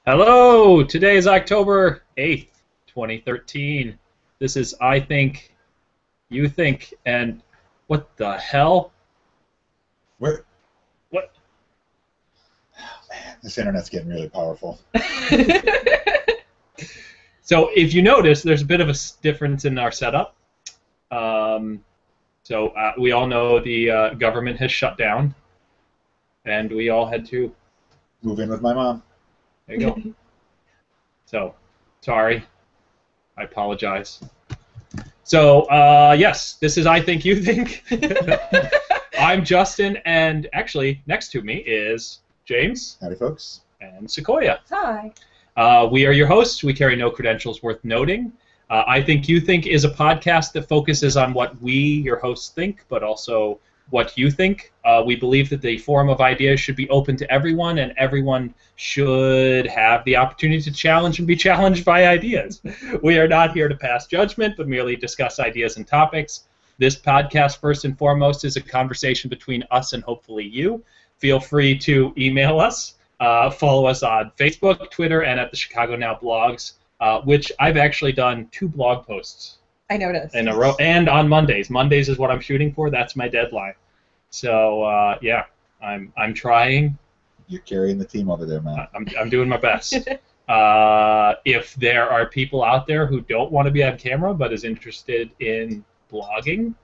Hello, today is October 8th, 2013. This is I Think, You Think, and what the hell? Where, What? man, this internet's getting really powerful. So, if you notice, there's a bit of a difference in our setup. We all know the government has shut down, and we all had to. Move in with my mom. There you go. So, sorry. I apologize. So, yes, this is I Think, You Think. I'm Justin, and actually, next to me is James. Howdy, folks. And Sequoia. Hi. We are your hosts. We carry no credentials worth noting. I Think, You Think is a podcast that focuses on what we, your hosts, think, but also what you think. We believe that the forum of ideas should be open to everyone, and everyone should have the opportunity to challenge and be challenged by ideas. We are not here to pass judgment, but merely discuss ideas and topics. This podcast, first and foremost, is a conversation between us and hopefully you. Feel free to email us, follow us on Facebook, Twitter, and at the Chicago Now blogs, which I've actually done 2 blog posts I noticed. in a row, and on Mondays. Mondays is what I'm shooting for. That's my deadline. So yeah, I'm trying. You're carrying the team over there, man. I'm doing my best. If there are people out there who don't want to be on camera but is interested in blogging,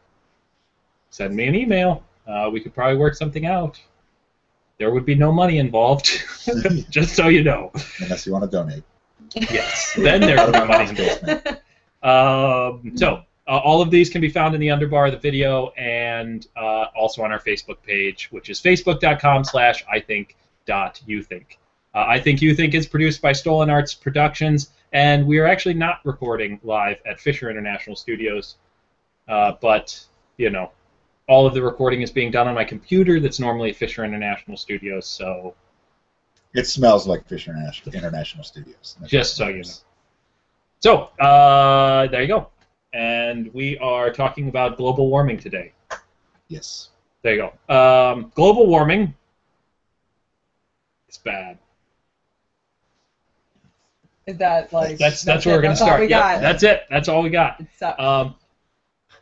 send me an email. We could probably work something out. There would be no money involved, just so you know. Unless you want to donate. Yes, then there would be money involved. All of these can be found in the underbar of the video and also on our Facebook page, which is facebook.com/ithink.youthink. I Think You Think is produced by StolenArts Productions, and we are actually not recording live at Fisher International Studios, but, you know, all of the recording is being done on my computer that's normally at Fisher International Studios, so... It smells like Fisher International Studios. Just so you know. So, there you go. And we are talking about global warming today. Yes. There you go. Global warming is bad. Is that like... That's where we're going to start. Yeah, that's it. That's all we got. It sucks.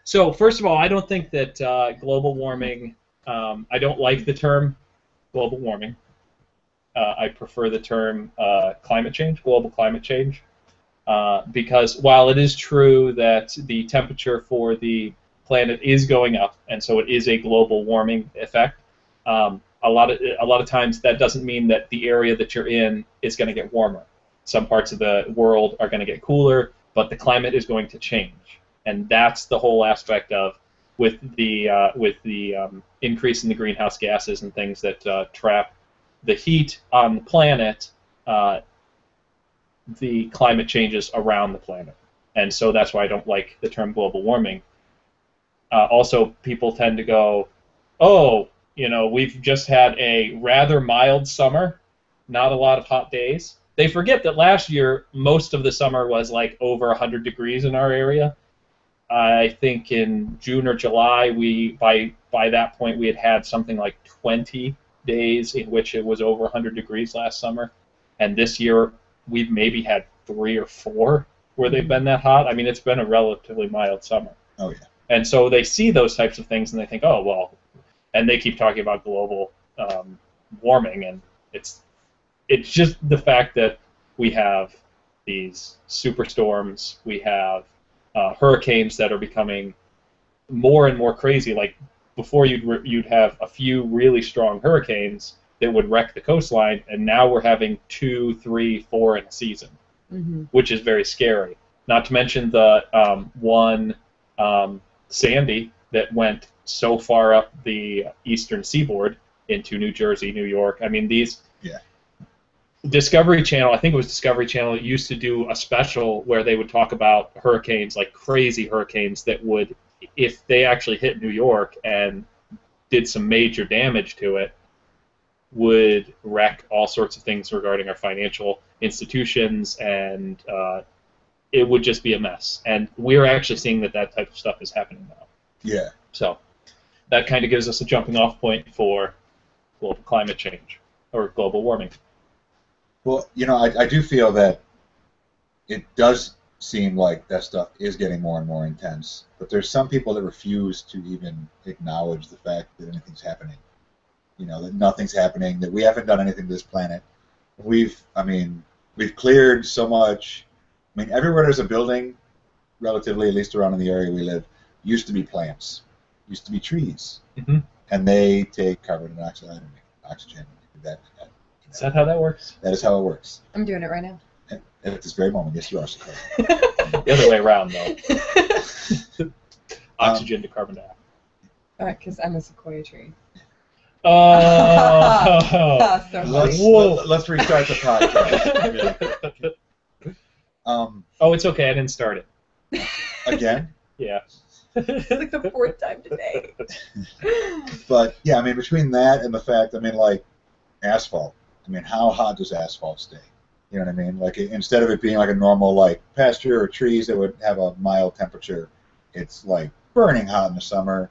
So, first of all, I don't think that global warming... I don't like the term global warming. I prefer the term climate change, global climate change. Because while it is true that the temperature for the planet is going up, and so it is a global warming effect, a lot of times that doesn't mean that the area that you're in is going to get warmer. Some parts of the world are going to get cooler, but the climate is going to change, and that's the whole aspect of with the increase in the greenhouse gases and things that trap the heat on the planet. The climate changes around the planet. And so that's why I don't like the term global warming. Also, people tend to go, oh, you know, we've just had a rather mild summer, not a lot of hot days. They forget that last year, most of the summer was like over 100 degrees in our area. I think in June or July, by that point, we had something like 20 days in which it was over 100 degrees last summer. And this year, we've maybe had 3 or 4 where they've been that hot. I mean, it's been a relatively mild summer. Oh, yeah. And so they see those types of things and they think, oh, well, and they keep talking about global warming, and it's just the fact that we have these superstorms, we have hurricanes that are becoming more and more crazy. Like before, you'd have a few really strong hurricanes that would wreck the coastline, and now we're having 2, 3, 4 in a season, which is very scary. Not to mention the one Sandy that went so far up the eastern seaboard into New Jersey, New York. I mean, these... Yeah. Discovery Channel, I think it was Discovery Channel, used to do a special where they would talk about hurricanes, like crazy hurricanes that would, if they actually hit New York and did some major damage to it, would wreck all sorts of things regarding our financial institutions, and it would just be a mess. And we're actually seeing that type of stuff is happening now. Yeah. So that kind of gives us a jumping off point for global climate change, or global warming. Well, I do feel that it does seem like that stuff is getting more and more intense, but there's some people that refuse to even acknowledge the fact that anything's happening. That nothing's happening, that we haven't done anything to this planet. We've cleared so much. Everywhere there's a building, relatively, at least around in the area we live, used to be plants, used to be trees, and they take carbon dioxide and oxygen. Is that how that works? That is how it works. I'm doing it right now. At this very moment, yes, you are. The other way around, though. Oxygen to carbon dioxide. Because I'm a sequoia tree. Oh. So funny. Let's restart the podcast. Oh, it's okay. I didn't start it. Again? Yeah. It's like the fourth time today. But yeah, between that and the fact, like asphalt. How hot does asphalt stay? You know what I mean? Like instead of it being like a normal like pasture or trees that would have a mild temperature, it's like burning hot in the summer.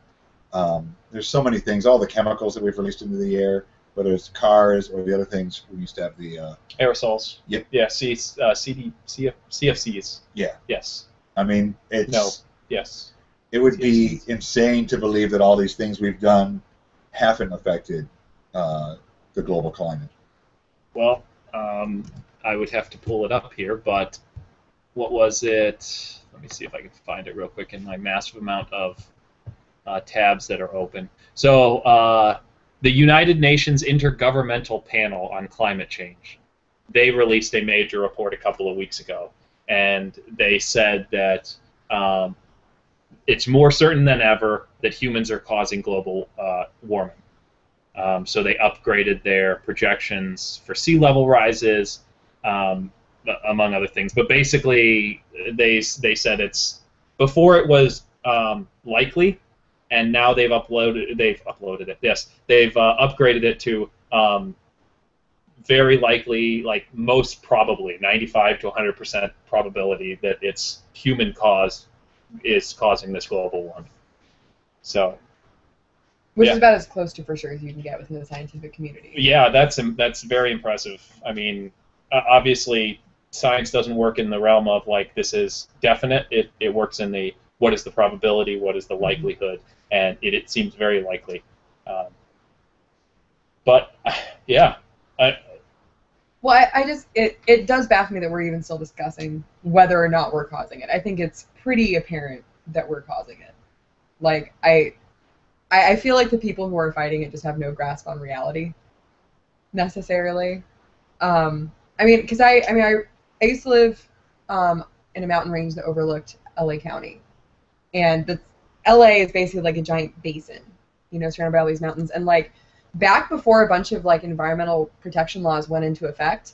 There's so many things, all the chemicals that we've released into the air, whether it's cars or the other things. We used to have the aerosols. Yep. Yeah. CFCs. Yeah. Yes. It's no. Yes. It would be insane to believe that all these things we've done haven't affected the global climate. Well, I would have to pull it up here, but what was it? Let me see if I can find it real quick in my massive amount of tabs that are open. So the United Nations Intergovernmental Panel on Climate Change, they released a major report a couple of weeks ago, and they said that it's more certain than ever that humans are causing global warming. So they upgraded their projections for sea level rises, among other things. But basically, they said it's before it was likely, and now they've uploaded it. Yes, they've upgraded it to very likely, like most probably, 95 to 100% probability that it's human caused is causing this global warming. So. Which is about as close to for sure as you can get within the scientific community. Yeah, that's very impressive. Obviously, science doesn't work in the realm of like this is definite. It works in the what is the probability, what is the likelihood, and it seems very likely. But yeah, well, I just it does baffle me that we're even still discussing whether or not we're causing it. I think it's pretty apparent that we're causing it. Like I feel like the people who are fighting it just have no grasp on reality, necessarily. Because I used to live in a mountain range that overlooked LA County, and LA is basically like a giant basin, surrounded by all these mountains. And like back before a bunch of like environmental protection laws went into effect,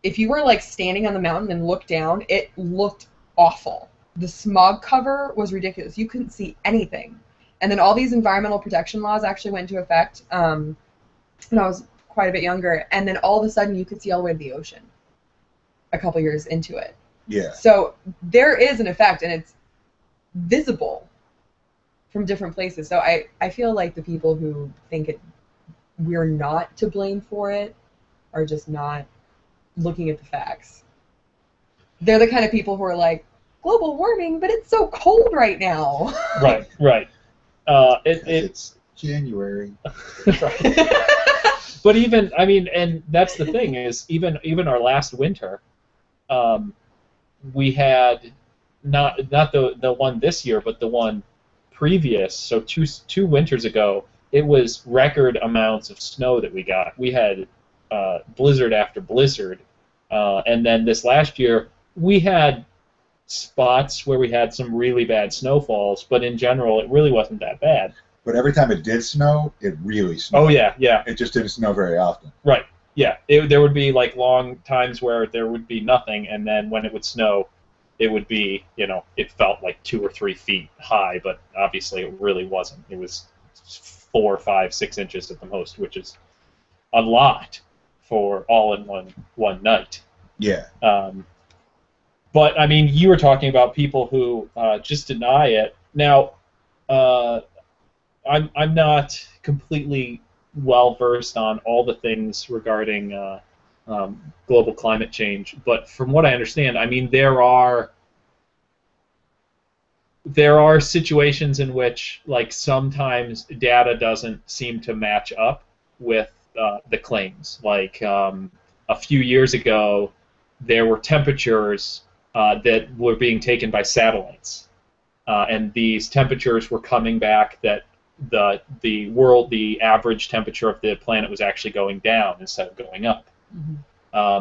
if you were like standing on the mountain and looked down, it looked awful. The smog cover was ridiculous. You couldn't see anything. And then all these environmental protection laws actually went into effect when I was quite a bit younger. And then all of a sudden you could see all the way to the ocean a couple years into it. Yeah. So there is an effect, and it's visible from different places. So I feel like the people who think we're not to blame for it are just not looking at the facts. They're the kind of people who are like, global warming, but it's so cold right now. Right. It's January. Right. But even, and that's the thing is, even our last winter, we had not the one this year, but the one previous. So two winters ago, it was record amounts of snow that we got. We had blizzard after blizzard, and then this last year we had spots where we had some really bad snowfalls, but in general, it really wasn't that bad. But every time it did snow, it really snowed. Oh yeah. It just didn't snow very often. Right. Yeah. There would be like long times where there would be nothing, and then when it would snow, it would be, it felt like 2 or 3 feet high, but obviously it really wasn't. It was 4, 5, 6 inches at the most, which is a lot for all in one night. Yeah. But you were talking about people who just deny it. Now, I'm not completely well versed on all the things regarding global climate change. But from what I understand, I mean, there are situations in which, like, sometimes data doesn't seem to match up with the claims. Like a few years ago, there were temperatures that were being taken by satellites, and these temperatures were coming back that the average temperature of the planet was actually going down instead of going up.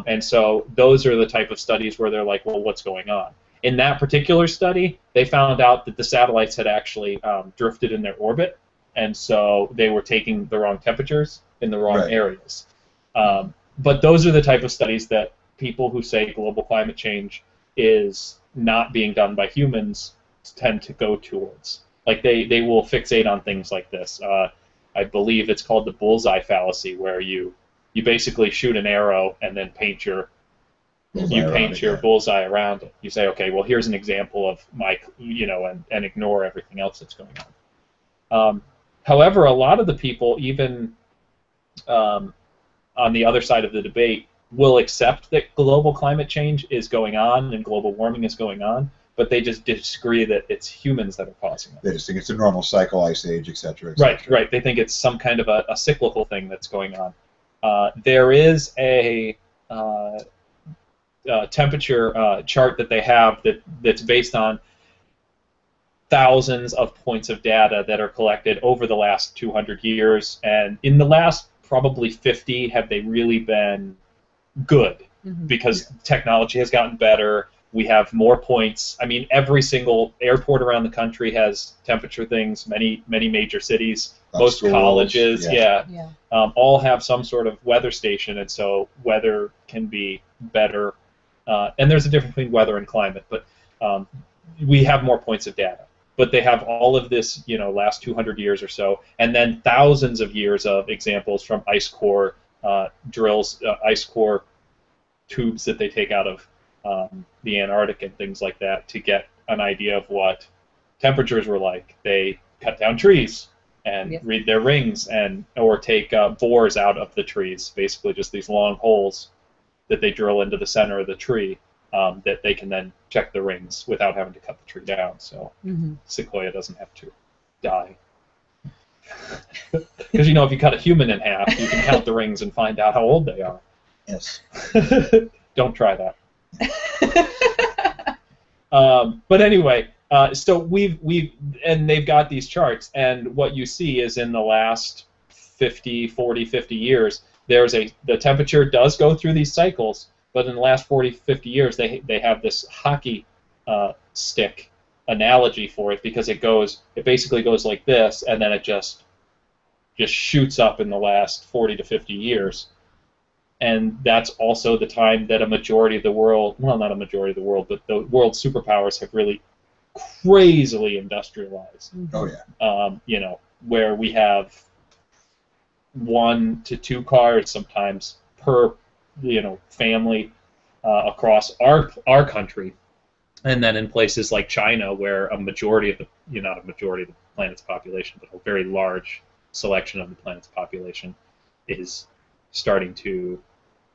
And so those are the type of studies where they're like, well, what's going on? In that particular study, they found out that the satellites had actually drifted in their orbit, and so they were taking the wrong temperatures in the wrong areas. But those are the type of studies that people who say global climate change is not being done by humans tend to go towards. Like they will fixate on things like this. I believe it's called the bullseye fallacy, where you basically shoot an arrow and then paint your bullseye around it. You say, okay, well, here's an example of my, and ignore everything else that's going on. However, a lot of the people, even on the other side of the debate, will accept that global climate change is going on and global warming is going on, but they just disagree that it's humans that are causing it. They just think it's a normal cycle, ice age, et cetera, et cetera. Right. Right. They think it's some kind of a cyclical thing that's going on. There is a temperature chart that they have that's based on thousands of points of data that are collected over the last 200 years, and in the last probably 50 have they really been good, because technology has gotten better. We have more points. I mean, every single airport around the country has temperature things. Many major cities, most schools, colleges, all have some sort of weather station, and so weather can be better. And there's a difference between weather and climate, but we have more points of data. But they have all of this, last 200 years or so, and then thousands of years of examples from ice core drills, ice core tubes that they take out of the Antarctic and things like that to get an idea of what temperatures were like. They cut down trees and read their rings, or take bores out of the trees, basically just these long holes that they drill into the center of the tree, that they can then check the rings without having to cut the tree down, so Sequoia doesn't have to die. Because if you cut a human in half, you can count the rings and find out how old they are. Yes. Don't try that. But anyway, so and they've got these charts, and what you see is in the last 50 years, the temperature does go through these cycles, but in the last 40, 50 years, they have this hockey stick analogy for it, because it basically goes like this, and then it just shoots up in the last 40 to 50 years. And that's also the time that a majority of the world, well, not a majority of the world, but the world superpowers have really crazily industrialized. Oh, yeah. Where we have 1 to 2 cars sometimes per family across our country, and then in places like China, where a majority of not a majority of the planet's population, but a very large selection of the planet's population is starting to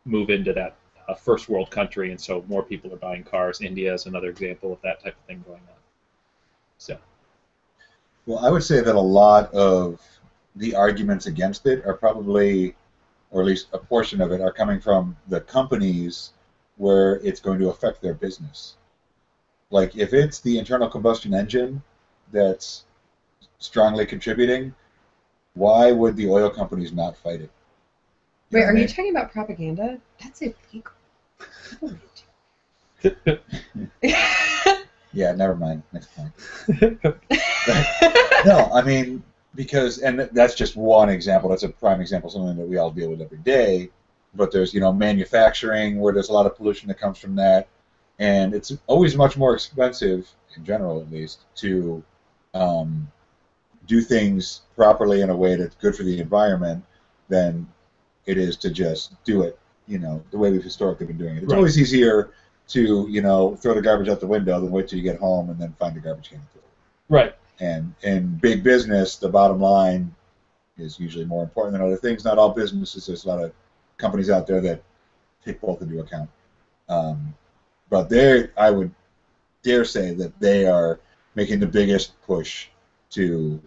move into that first world country, and so more people are buying cars. India is another example of that type of thing going on. So, well, I would say that a lot of the arguments against it are probably, or at least a portion of it, are coming from the companies where it's going to affect their business. Like, if it's the internal combustion engine that's strongly contributing, why would the oil companies not fight it? Wait, are you talking about propaganda? That's illegal. Yeah, never mind. Next point. No, I mean, and that's just one example. That's a prime example, something that we all deal with every day. But there's, manufacturing, where there's a lot of pollution that comes from that, and it's always much more expensive, in general at least, to do things properly in a way that's good for the environment than it is to just do it, the way we've historically been doing it. It's always easier to, throw the garbage out the window than wait till you get home and then find the garbage can. Right. And in big business, the bottom line is usually more important than other things. Not all businesses. There's a lot of companies out there that take both into account. But I would dare say that they are making the biggest push to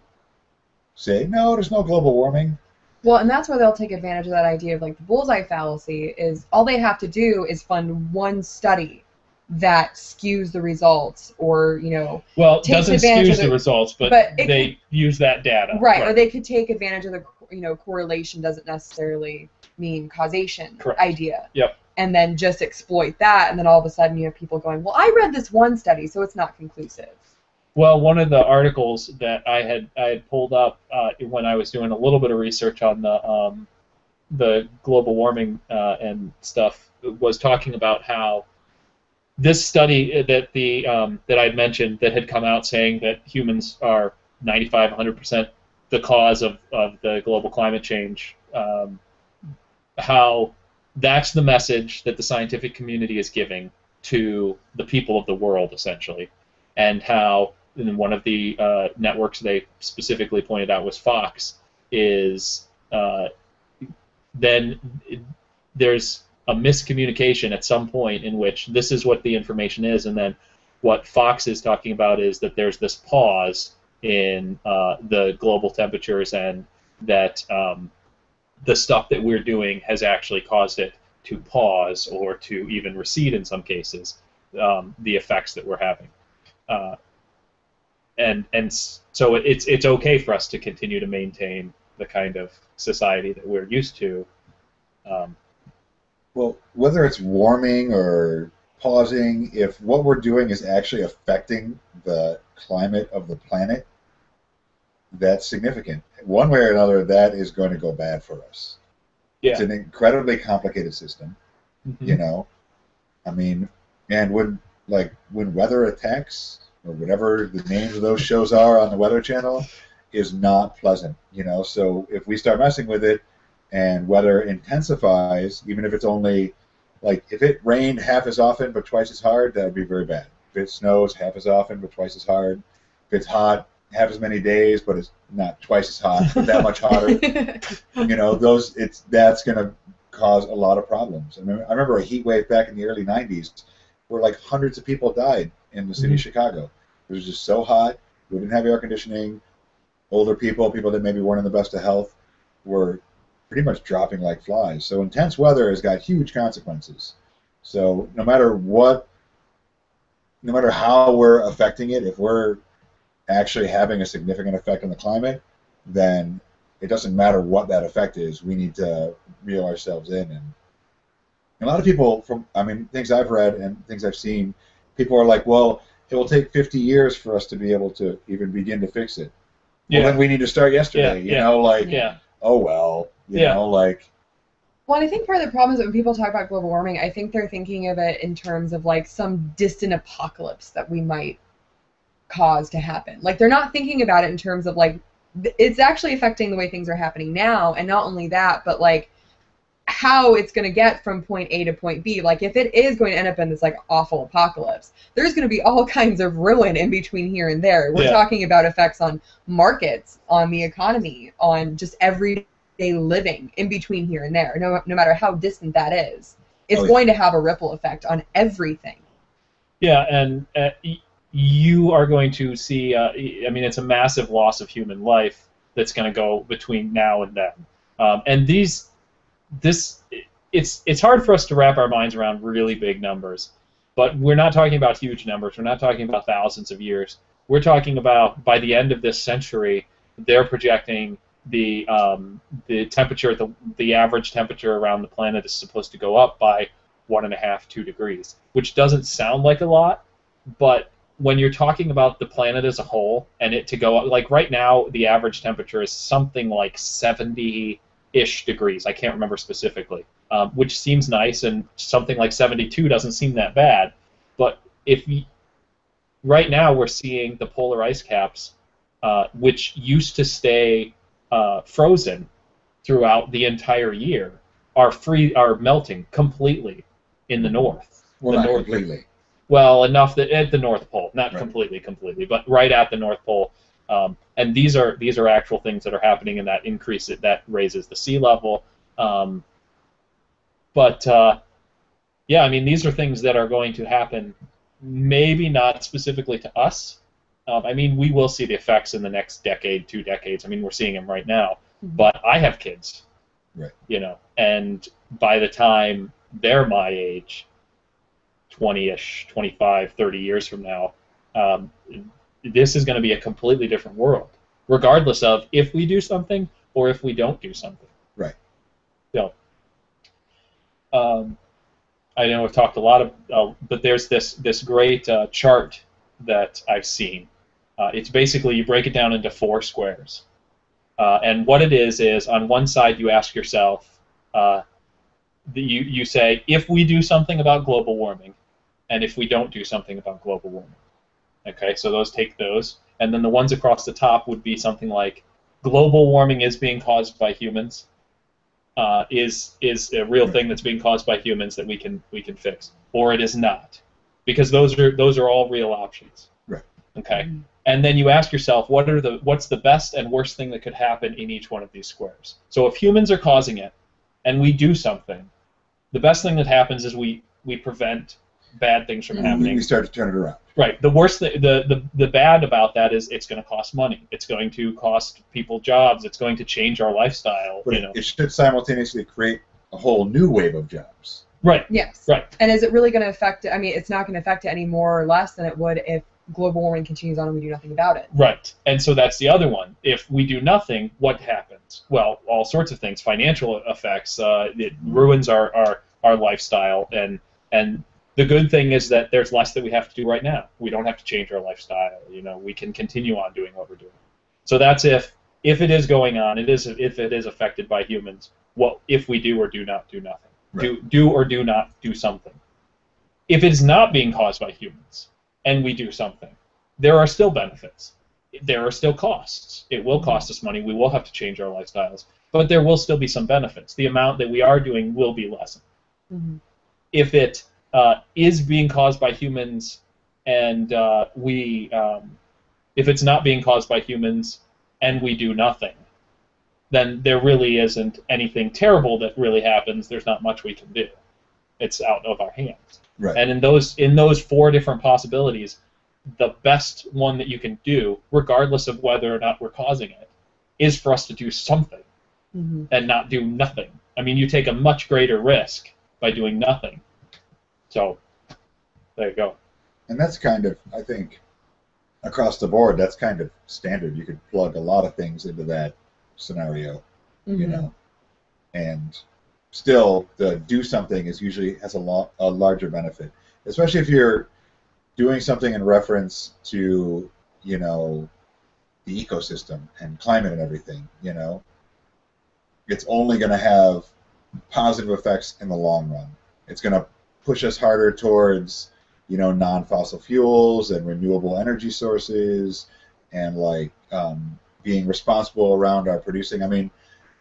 say, no, there's no global warming. Well, and that's where they'll take advantage of that idea of like the bullseye fallacy is all they have to do is fund one study that skews the results or, well, takes doesn't advantage skew of the results, but they use that data. Right, or they could take advantage of the, correlation doesn't necessarily mean causation idea. Yep. And then just exploit that, and then all of a sudden you have people going, well, I read this one study, so it's not conclusive. Well, one of the articles that I had pulled up when I was doing a little bit of research on the global warming and stuff was talking about how this study that that I'd mentioned that had come out saying that humans are 95-100% the cause of the global climate change, how that's the message that the scientific community is giving to the people of the world, essentially, and how in one of the networks they specifically pointed out was Fox, is then there's a miscommunication at some point in which this is what the information is, and then what Fox is talking about is that there's this pause in the global temperatures, and that the stuff that we're doing has actually caused it to pause or to even recede in some cases, the effects that we're having. And so it's okay for us to continue to maintain the kind of society that we're used to. Well, whether it's warming or pausing, if what we're doing is actually affecting the climate of the planet, that's significant. One way or another, that is going to go bad for us. Yeah. It's an incredibly complicated system, I mean, and when weather attacks, or whatever the names of those shows are on the Weather Channel, is not pleasant, So if we start messing with it and weather intensifies, even if it's only, if it rained half as often but twice as hard, that would be very bad. If it snows half as often but twice as hard, if it's hot half as many days but it's not twice as hot, but that much hotter, that's going to cause a lot of problems. I remember a heat wave back in the early 90s where hundreds of people died in the city of Chicago. It was just so hot. We didn't have air conditioning. Older people that maybe weren't in the best of health, were pretty much dropping like flies. So intense weather has got huge consequences. So no matter how we're affecting it, if we're actually having a significant effect on the climate, then it doesn't matter what that effect is. We need to reel ourselves in. And a lot of people, things I've read and things I've seen, people are like, well, it will take 50 years for us to be able to even begin to fix it. Well, then we need to start yesterday, oh, well, you know. Well, and I think part of the problem is that when people talk about global warming, I think they're thinking of it in terms of, some distant apocalypse that we might cause to happen. They're not thinking about it in terms of, it's actually affecting the way things are happening now, and not only that, but, how it's going to get from point A to point B. If it is going to end up in this awful apocalypse, there's going to be all kinds of ruin in between here and there. We're talking about effects on markets, on the economy, on just everyday living in between here and there. No matter how distant that is, it's going to have a ripple effect on everything. Yeah, and you are going to see. It's a massive loss of human life that's going to go between now and then, and it's hard for us to wrap our minds around really big numbers, but we're not talking about huge numbers. We're not talking about thousands of years. We're talking about by the end of this century, they're projecting the temperature, the average temperature around the planet is supposed to go up by 1.5 to 2 degrees, which doesn't sound like a lot, but when you're talking about the planet as a whole and it to go up, right now the average temperature is something like 70-ish degrees. I can't remember specifically, which seems nice, and something like 72 doesn't seem that bad. But right now we're seeing the polar ice caps, which used to stay frozen throughout the entire year, are melting completely in the north. Well, not completely. Well, enough that at the North Pole, not completely, but right at the North Pole. And these are actual things that are happening, and that raises the sea level. But yeah, I mean, these are things that are going to happen, maybe not specifically to us. I mean, we will see the effects in the next decade, 2 decades. I mean, we're seeing them right now. But I have kids, Right. you know, and by the time they're my age, 20-ish, 25, 30 years from now, um, this is going to be a completely different world, regardless of if we do something or if we don't do something. Right. So, I know we've talked a lot of, but there's this great chart that I've seen. It's basically you break it down into 4 squares, and what it is on one side you ask yourself, you say if we do something about global warming, and if we don't do something about global warming. Okay, so take those, and then the ones across the top would be something like global warming is being caused by humans. Is a real thing that's being caused by humans that we can fix, or it is not, because those are all real options. Right. Okay. And then you ask yourself, what's the best and worst thing that could happen in each one of these squares? So if humans are causing it, and we do something, the best thing that happens is we prevent bad things from happening. We start to turn it around. Right. The worst thing, the bad about that is it's going to cost money. It's going to cost people jobs. It's going to change our lifestyle. But it should simultaneously create a whole new wave of jobs. Right. Yes. Right. And is it really going to affect it? I mean, it's not going to affect it any more or less than it would if global warming continues on and we do nothing about it. Right. And so that's the other one. If we do nothing, what happens? Well, all sorts of things. Financial effects. It ruins our lifestyle. And the good thing is that there's less that we have to do right now. We don't have to change our lifestyle. You know, we can continue on doing what we're doing. So that's if it is going on. If it is affected by humans. Well, if we do or do not do nothing. Right. Do or do not do something. If it is not being caused by humans, and we do something, there are still benefits. There are still costs. It will cost us money. We will have to change our lifestyles. But there will still be some benefits. The amount that we are doing will be lessened. Mm-hmm. If it is being caused by humans, and if it's not being caused by humans, and we do nothing, then there really isn't anything terrible that really happens. There's not much we can do. It's out of our hands. Right. And in those 4 different possibilities, the best one that you can do, regardless of whether or not we're causing it, is for us to do something and not do nothing. I mean, you take a much greater risk by doing nothing. So, there you go. And that's kind of, I think, across the board, that's kind of standard. You could plug a lot of things into that scenario, you know, and still, the do something has a larger benefit, especially if you're doing something in reference to, you know, the ecosystem and climate and everything. You know, it's only going to have positive effects in the long run. It's going to push us harder towards, you know, non-fossil fuels and renewable energy sources, and like being responsible around our producing. I mean,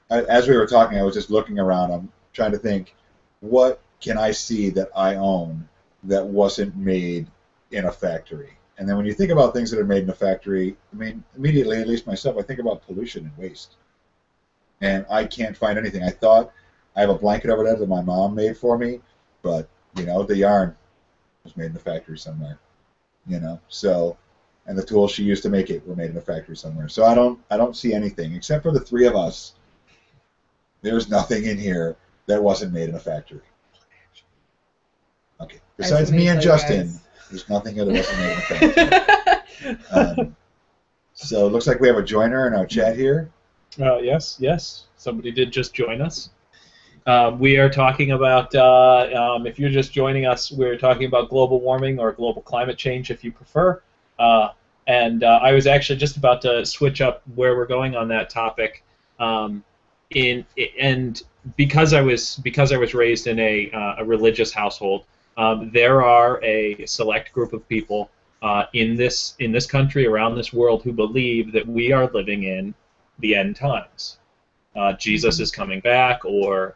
as we were talking, I was just looking around. I'm trying to think, what can I see that I own that wasn't made in a factory? And then when you think about things that are made in a factory, I mean, immediately, at least myself, I think about pollution and waste. And I can't find anything. I thought I have a blanket over there that my mom made for me, but, you know, the yarn was made in a factory somewhere, you know. So, and the tools she used to make it were made in a factory somewhere. So I don't see anything, except for the 3 of us. There's nothing in here that wasn't made in a factory. Okay. Besides me and Justin, there's nothing here that wasn't made in a factory. So it looks like we have a joiner in our chat here. Yes. Somebody did just join us. We are talking about, if you're just joining us, we're talking about global warming or global climate change, if you prefer. And I was actually just about to switch up where we're going on that topic. And because I was raised in a religious household, there are a select group of people in this country, around this world, who believe that we are living in the end times. Jesus is coming back, or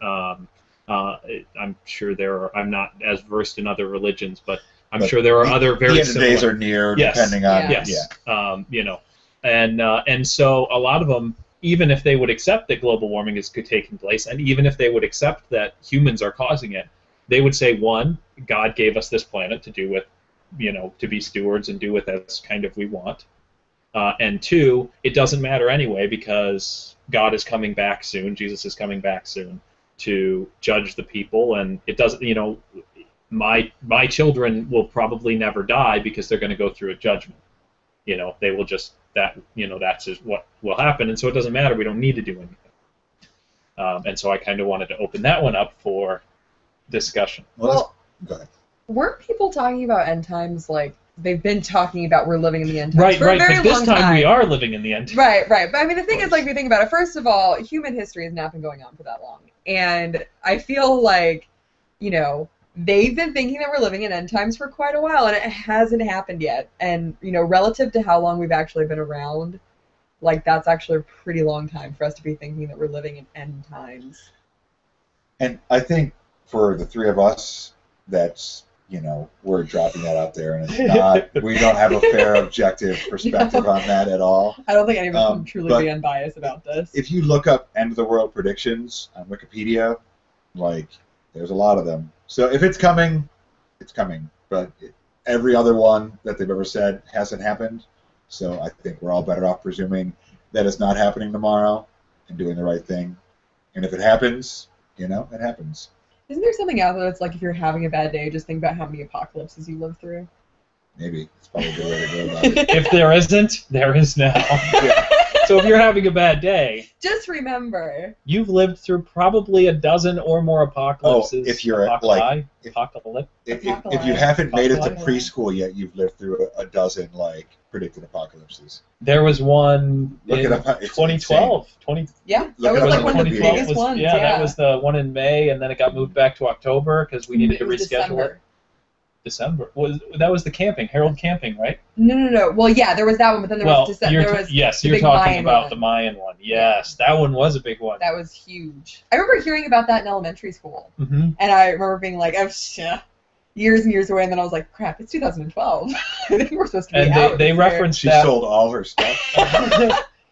I'm sure there are. I'm not as versed in other religions, but I'm sure there are other very the end of similar. days are near, depending on you know, and so a lot of them, even if they would accept that global warming is taking place, and even if they would accept that humans are causing it, They would say, one, God gave us this planet to do with, to be stewards and do with as kind of we want. And two, it doesn't matter anyway because God is coming back soon, Jesus is coming back soon to judge the people, and it doesn't, my children will probably never die because they're going to go through a judgment. They will just, that's just what will happen, and so it doesn't matter, we don't need to do anything. And so I kind of wanted to open that one up for discussion. Well, go ahead. Weren't people talking about end times like they've been talking about we're living in the end times for a right, very but this long time we are living in the end times. Right. But I mean, the thing is, like, if you think about it, first of all, human history has not been going on for that long. And I feel like, they've been thinking that we're living in end times for quite a while, and it hasn't happened yet. And, relative to how long we've actually been around, like, that's actually a pretty long time for us to be thinking that we're living in end times. And I think for the three of us, that's, we're dropping that out there, and it's not, we don't have a fair, objective perspective on that at all. I don't think any of us can truly be unbiased about this. If you look up end of the world predictions on Wikipedia, like, there's a lot of them. So if it's coming, it's coming. But every other one that they've ever said hasn't happened. So I think we're all better off presuming that it's not happening tomorrow and doing the right thing. And if it happens, it happens. Isn't there something out there that's like if you're having a bad day, just think about how many apocalypses you lived through? Maybe. It's probably a good way to go about it. If there isn't, there is now. Yeah. So if you're having a bad day, just remember you've lived through probably a dozen or more apocalypses. If you're if you haven't made it to preschool yet, you've lived through a dozen predicted apocalypses. There was one in it up, 2012. Yeah, that was like one of the biggest ones. Yeah, that was the one in May, and then it got moved back to October because we needed to reschedule it. December. That was the camping, Harold Camping, right? No. Well, yeah, there was that one, but then there was December. Yes, you're talking about the Mayan one. Yes, that one was a big one. That was huge. I remember hearing about that in elementary school, and I remember being like, "Oh shit." Years and years away, and then I was like, crap, it's 2012. I think we're supposed to be out. And they referenced that. She sold all her stuff.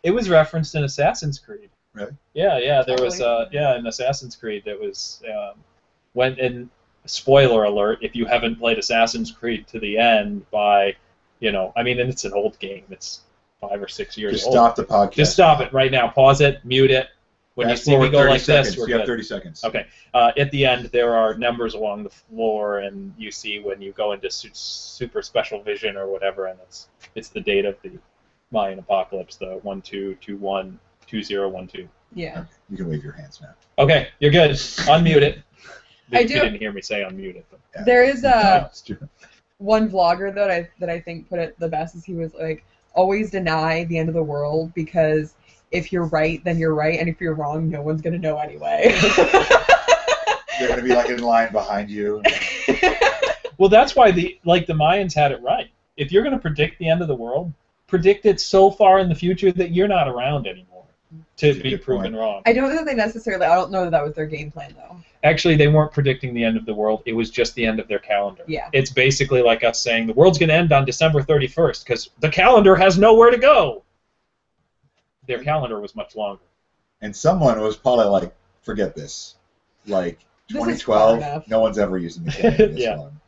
It was referenced in Assassin's Creed. Really? Yeah, there was, in Assassin's Creed, there was, spoiler alert, if you haven't played Assassin's Creed to the end by, and it's an old game, it's 5 or 6 years old. Just stop the podcast. Just stop it right now, pause it, mute it. When you see me go like this, we're good. You have 30 seconds. Okay. At the end, there are numbers along the floor, and you see when you go into super special vision or whatever, and it's the date of the Mayan apocalypse, the 12212012. Yeah. Okay. You can wave your hands now. Okay, you're good. Unmute it. You didn't hear me say unmute it. But. Yeah. There is one vlogger that I think put it the best, is he was like, always deny the end of the world because if you're right, then you're right, and if you're wrong, no one's gonna know anyway. They're gonna be in line behind you. Well, that's why the Mayans had it right. If you're gonna predict the end of the world, predict it so far in the future that you're not around anymore to be proven wrong. I don't know that they necessarily. I don't know that was their game plan though. Actually, they weren't predicting the end of the world. It was just the end of their calendar. Yeah. It's basically like us saying the world's gonna end on December 31st because the calendar has nowhere to go. Their calendar was much longer. And someone was probably like, forget this. 2012, no one's ever using the calendar this long.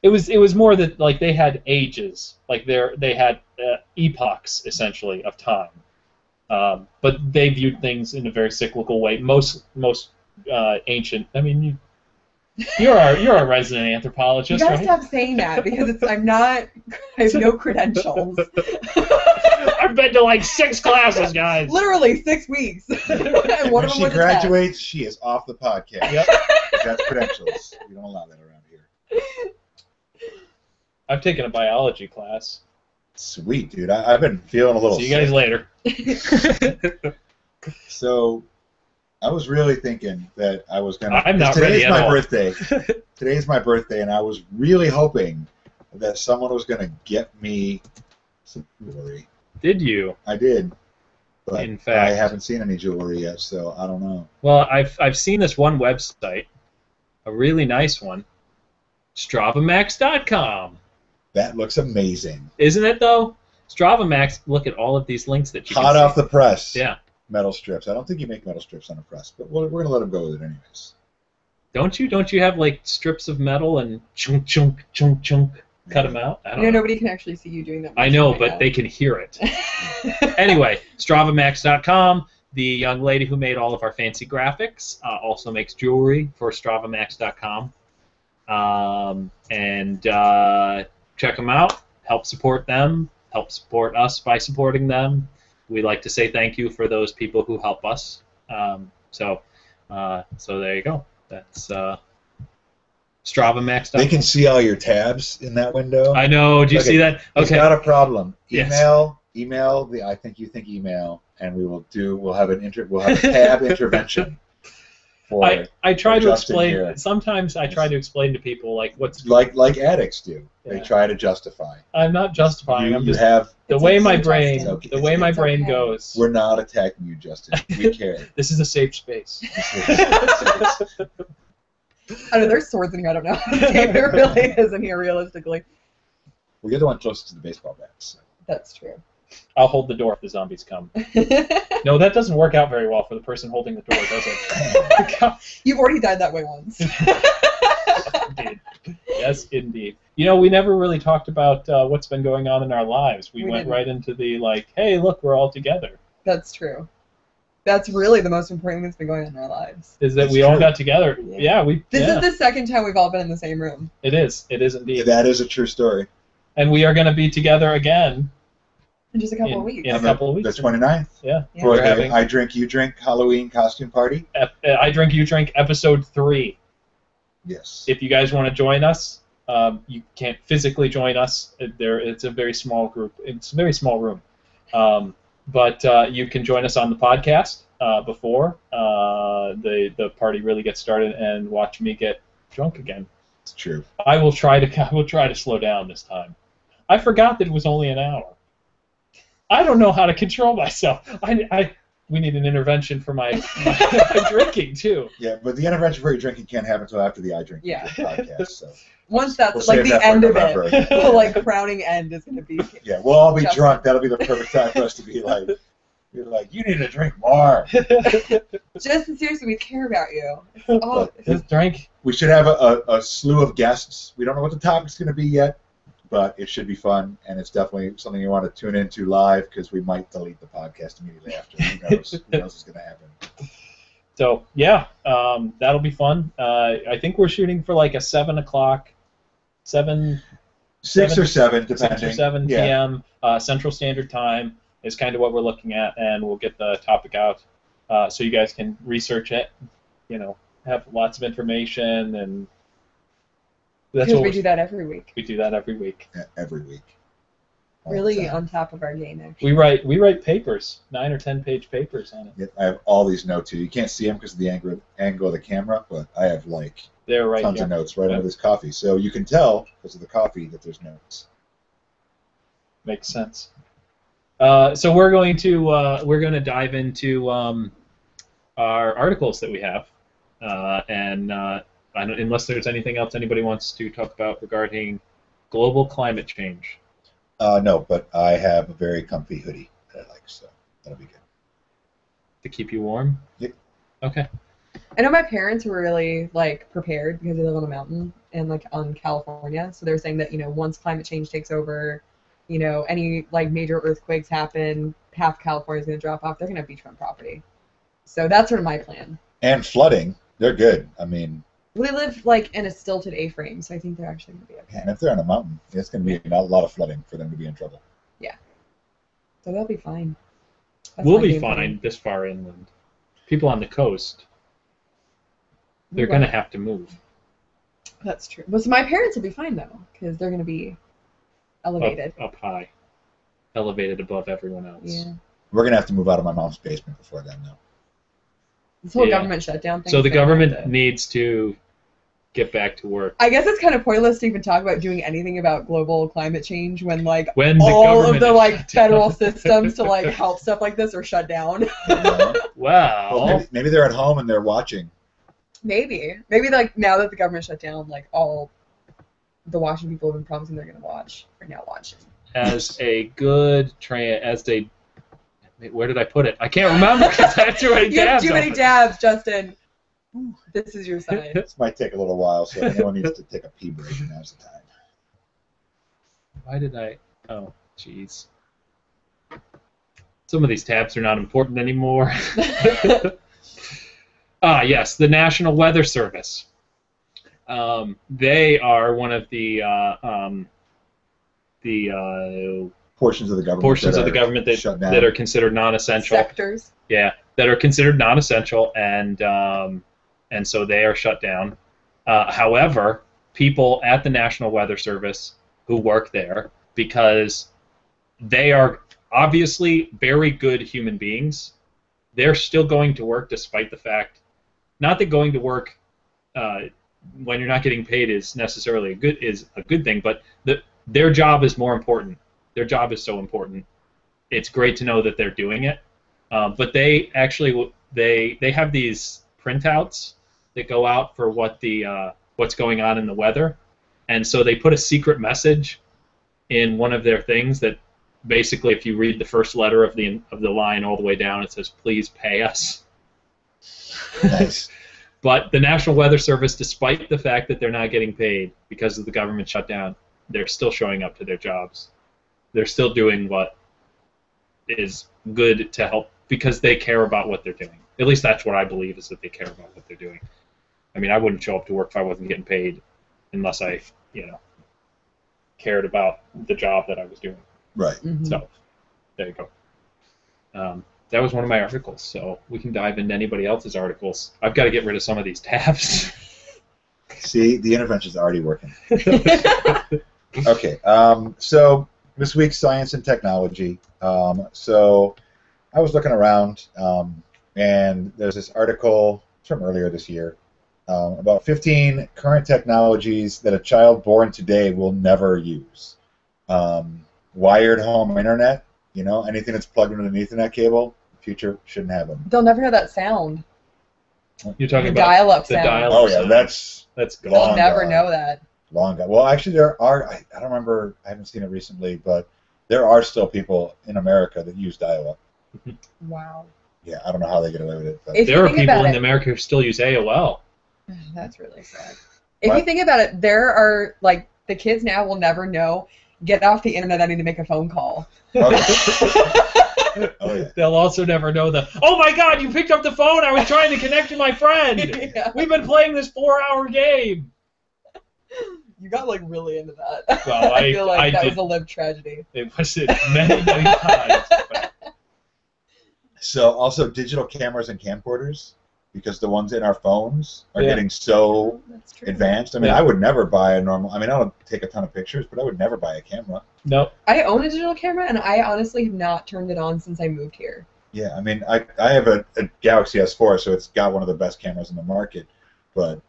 It was more that they had ages, they had epochs essentially of time, but they viewed things in a very cyclical way. Most ancient. I mean, you're a resident anthropologist. You gotta right? stop saying that because I'm not. I have no credentials. I've been to 6 classes, guys. Literally 6 weeks. And when she graduates, she is off the podcast. Yep. That's credentials. We don't allow that around here. I've taken a biology class. Sweet, dude. I've been feeling a little. See you guys later. So, I was really thinking that I was gonna. I'm not ready at all. Birthday. Today's my birthday, and I was really hoping that someone was gonna get me some jewelry. Did you? I did. But in fact, I haven't seen any jewelry yet, so I don't know. Well, I've seen this one website, a really nice one, StravaMax.com. That looks amazing. Isn't it though? StravaMax. Look at all of these links that you hot can off the press. Yeah. Metal strips. I don't think you make metal strips on a press, but we're gonna let them go with it anyways. Don't you? Don't you have like strips of metal and chunk, chunk, chunk, chunk, cut them out? I don't know. Nobody can actually see you doing that. I know, right but now. they can hear it. Anyway, StravaMax.com. The young lady who made all of our fancy graphics also makes jewelry for StravaMax.com. Check them out. Help support them. Help support us by supporting them. We like to say thank you for those people who help us. So there you go. That's StravaMax.com. They can see all your tabs in that window. I know. Do you see that? It's Okay. not a problem. Yes. Email the I think you think email, and we'll have a tab intervention. I try to Justin explain. here. Sometimes I try to explain to people like what's like addicts do. Yeah. They try to justify. I'm not justifying. I'm You just have. the It's way okay, my Justin. brain It's okay. the way my It's brain okay. goes. We're not attacking you, Justin. We care. This is a safe space. I know there's swords in here. I don't know. There really is in here, realistically. Well, you're the one closest to the baseball bats. So. That's true. I'll hold the door if the zombies come. No, that doesn't work out very well for the person holding the door, does it? You've already died that way once. Indeed. Yes, indeed. You know, we never really talked about what's been going on in our lives. We went didn't. right into the, like, hey, look, we're all together. That's true. That's really the most important thing that's been going on in our lives. Is that That's we all true. got together. Yeah. This Yeah, is the second time we've all been in the same room. It is. It is indeed. That is a true story. And we are going to be together again In just a couple of weeks. in a couple of weeks. The 29th. Yeah. Yeah. For We're the having I Drink, You Drink Halloween costume party. I Drink, You Drink, episode 3. Yes. If you guys want to join us, you can't physically join us. It's a very small group. It's a very small room. But you can join us on the podcast before the party really gets started and watch me get drunk again. It's true. I will try to slow down this time. I forgot that it was only an hour. I don't know how to control myself. We need an intervention for my drinking too. Yeah, but the intervention for your drinking can't happen until after the I Drink Yeah. You Drink podcast. So. Once that's We'll like save the that for end of November. it, the like crowning end is going to be. Yeah, we'll all be Justin. drunk. That'll be the perfect time for us to be like, you're like, you need to drink more. Justin, seriously, we care about you. Oh, Just drink. We should have a slew of guests. We don't know what the topic's going to be yet, but it should be fun, and it's definitely something you want to tune into live because we might delete the podcast immediately after. Who knows? Who knows what's going to happen? So yeah, that'll be fun. I think we're shooting for like a 7 o'clock, 7 6 or 7, depending. 6 or 7 Yeah. p.m. Central Standard Time is kind of what we're looking at, and we'll get the topic out so you guys can research it. You know, have lots of information, and that's because what we do that every week. we do that every week. Yeah, every week. All the Really time. on top of our game, actually. We write papers, 9 or 10 page papers on it. Yeah, I have all these notes here. You can't see them because of the angle of the camera, but I have like They're right tons here. of notes right under this coffee. So you can tell because of the coffee that there's notes. Makes sense. So we're going to dive into our articles that we have, unless there's anything else anybody wants to talk about regarding global climate change. No, but I have a very comfy hoodie that I like, so that'll be good. To keep you warm? Yep. Okay. I know my parents were really like prepared because they live on a mountain and like on California, so they're saying that once climate change takes over, any like major earthquakes happen, half California's gonna drop off. They're gonna have beachfront property, so that's sort of my plan. And flooding, they're good. I mean, Well, they live like in a stilted A-frame, so I think they're actually gonna be okay. and if they're on a mountain, it's going to be not a lot of flooding for them to be in trouble. So they'll be fine. That's We'll my be game plan. fine this far inland. People on the coast, they're Right. going to have to move. That's true. Well, so my parents will be fine though, because they're gonna be elevated. Up high. Elevated above everyone else. Yeah. We're going to have to move out of my mom's basement before then, though. This whole Yeah. government shutdown thing. So is the gonna have government to- needs to get back to work. I guess it's kind of pointless to even talk about doing anything about global climate change when like When the all government of the is like shut down. federal systems to like help stuff like this are shut down. Well, Wow. maybe they're at home and they're watching. Maybe like now that the government shut down, like all the watching people have been promising they're gonna watch are now watching. As a good where did I put it? I can't remember because I had too many You have tabs too many open. tabs, Justin. This is your sign. This might take a little while, so if anyone needs to take a pee break, now's the time. Why did I? Oh, jeez. Some of these tabs are not important anymore. Yes, the National Weather Service. They are one of the Portions of the government. That are considered non-essential. Sectors. Yeah, that are considered non-essential, and so they are shut down. However, people at the National Weather Service who work there, because they are obviously very good human beings, they're still going to work despite the fact, not that going to work when you're not getting paid is necessarily a good thing, but their job is more important. Their job is so important. It's great to know that they're doing it, but they actually they have these printouts that go out for what's going on in the weather, and so they put a secret message in one of their things that basically, if you read the first letter of the line all the way down, it says, "Please pay us." Nice. But the National Weather Service, despite the fact that they're not getting paid because of the government shutdown, they're still showing up to their jobs. They're still doing what is good to help because they care about what they're doing. At least that's what I believe, is that they care about what they're doing. I mean, I wouldn't show up to work if I wasn't getting paid unless I, cared about the job that I was doing. Right. Mm-hmm. So, there you go. That was one of my articles, so we can dive into anybody else's articles. I've got to get rid of some of these tabs. See, the intervention's already working. Okay, so this week's science and technology. So I was looking around, and there's this article from earlier this year about 15 current technologies that a child born today will never use. Wired home internet, anything that's plugged into an Ethernet cable, the future shouldn't have them. They'll never know that sound. You're talking The about dial-up the sound. dial-up Oh yeah, sound. that's gone. They'll never know that. long gone. Well, actually, there are. I don't remember. I haven't seen it recently, but there are still people in America that use dial-up. Wow. Yeah, I don't know how they get away with it. But If you There are think people about in it- America who still use AOL. That's really sad. If What? you think about it, there are, the kids now will never know, get off the internet, I need to make a phone call. oh yeah. They'll also never know oh my God, you picked up the phone, I was trying to connect to my friend. Yeah. We've been playing this 4-hour game. You got, really into that. Well, I feel like I that did. was a lived tragedy. It was many, many times. But So also digital cameras and camcorders, because the ones in our phones are Yeah. getting so That's true. advanced. I mean, Yeah. I would never buy a normal. I mean, I don't take a ton of pictures, but I would never buy a camera. no, I own a digital camera, and I honestly have not turned it on since I moved here. Yeah, I mean, I have a Galaxy S4, so it's got one of the best cameras in the market, but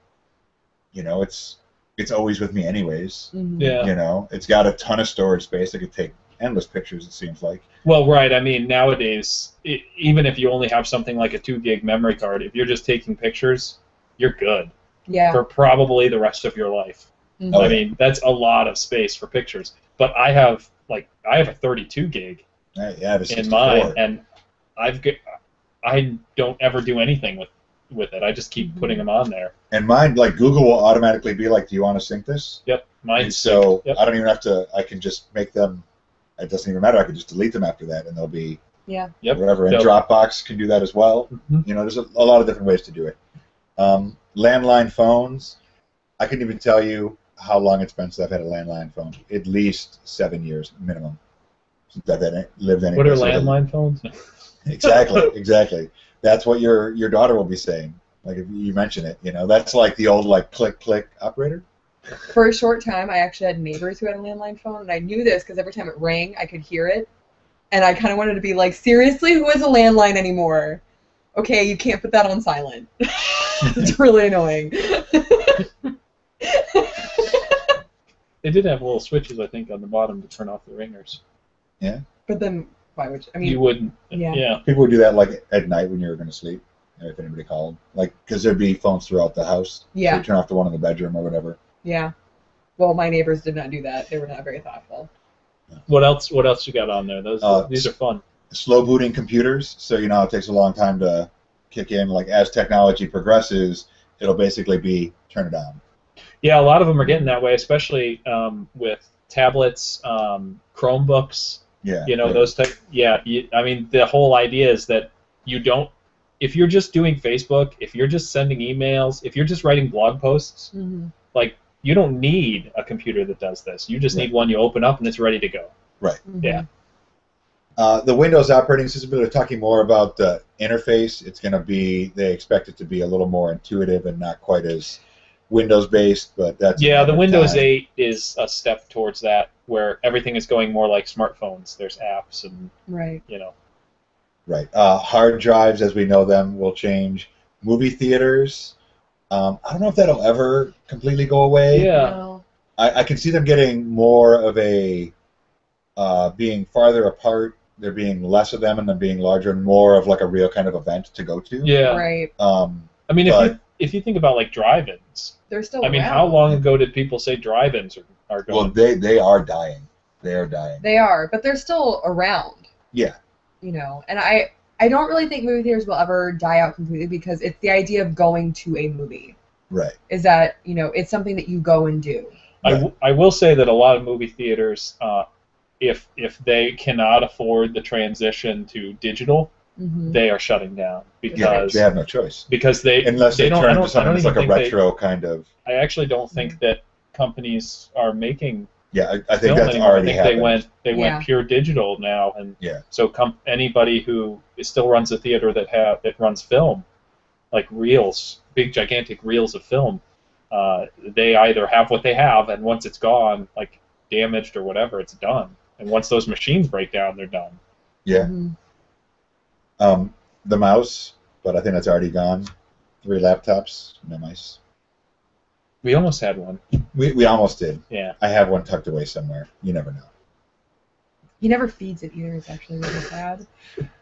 it's always with me anyways. Mhm. yeah. It's got a ton of storage space. I could take endless pictures. It seems like. Well, right. I mean, nowadays, even if you only have something like a 2 gig memory card, if you're just taking pictures, you're good Yeah. for probably the rest of your life. Mhm. Oh, I yeah. mean, that's a lot of space for pictures. But I have a 32 gig Yeah, the 64. in mine, and I don't ever do anything with it. I just keep putting them on there. And mine, Google will automatically be like, "Do you want to sync this?" Yep, And mine's so yep. I don't even have to. I can just make them. It doesn't even matter. I can just delete them after that, and they'll be Yeah. Yep. whatever. And So- Dropbox can do that as well. Mhm. There's a lot of different ways to do it. Landline phones. I couldn't even tell you how long it's been since I've had a landline phone. At least 7 years minimum since I've lived anywhere. What are landline phones? Exactly. That's what your daughter will be saying. Like if you mention it, that's like the old click operator. For a short time, I actually had neighbors who had a landline phone, and I knew this because every time it rang, I could hear it. And I kind of wanted to be like, seriously, who has a landline anymore? Okay, you can't put that on silent. It's really annoying. They did have little switches, I think, on the bottom to turn off the ringers. Yeah. But then, why would you? I You mean, wouldn't. Yeah. Yeah. People would do that at night when you were going to sleep, if anybody called. Because there'd be phones throughout the house. Yeah. So you turn off the one in the bedroom or whatever. yeah. Well, my neighbors did not do that. They were not very thoughtful. What else you got on there? These are fun. Slow booting computers, so it takes a long time to kick in. As technology progresses, it'll basically be turn it on. Yeah, a lot of them are getting that way, especially with tablets, Chromebooks. Yeah. You know, right. those type. Yeah, I mean, the whole idea is that you don't. If you're just doing Facebook, if you're just sending emails, if you're just writing blog posts, like you don't need a computer that does this. You just need one you open up and it's ready to go. Right. Yeah. The Windows operating system, they're talking more about the interface. It's going to be, they expect it to be a little more intuitive and not quite as Windows-based, but that's... Yeah, the Windows 8 is a step towards that, where everything is going more like smartphones. There's apps and, you know. Right. Hard drives, as we know them, will change. Movie theaters, I don't know if that'll ever completely go away. Yeah. No. I can see them getting more of a... being farther apart, there being less of them and them being larger and more of like a real kind of event to go to. Yeah. Right. I mean, if you think about like drive-ins, they're still I mean, around. how long ago did people say drive-ins are going? Well, they are dying. They are dying. They are, but they're still around. Yeah. You know, and I don't really think movie theaters will ever die out completely because it's the idea of going to a movie. Right. Is that, you know, it's something that you go and do. I will say that a lot of movie theaters, if they cannot afford the transition to digital, they are shutting down because they have no choice. Because unless they don't, turn into something that's like a retro kind of. I actually don't think that companies are making. Yeah, I think that's anymore. already I think happened. They went pure digital now, and so anybody who still runs a theater that runs film, like reels, big gigantic reels of film, they either have what they have, and once it's gone, like damaged or whatever, it's done. And once those machines break down, they're done. Yeah. The mouse, but I think that's already gone. 3 laptops, no mice. We almost had one. We almost did. Yeah. I have one tucked away somewhere. You never know. He never feeds it either. It's actually really sad.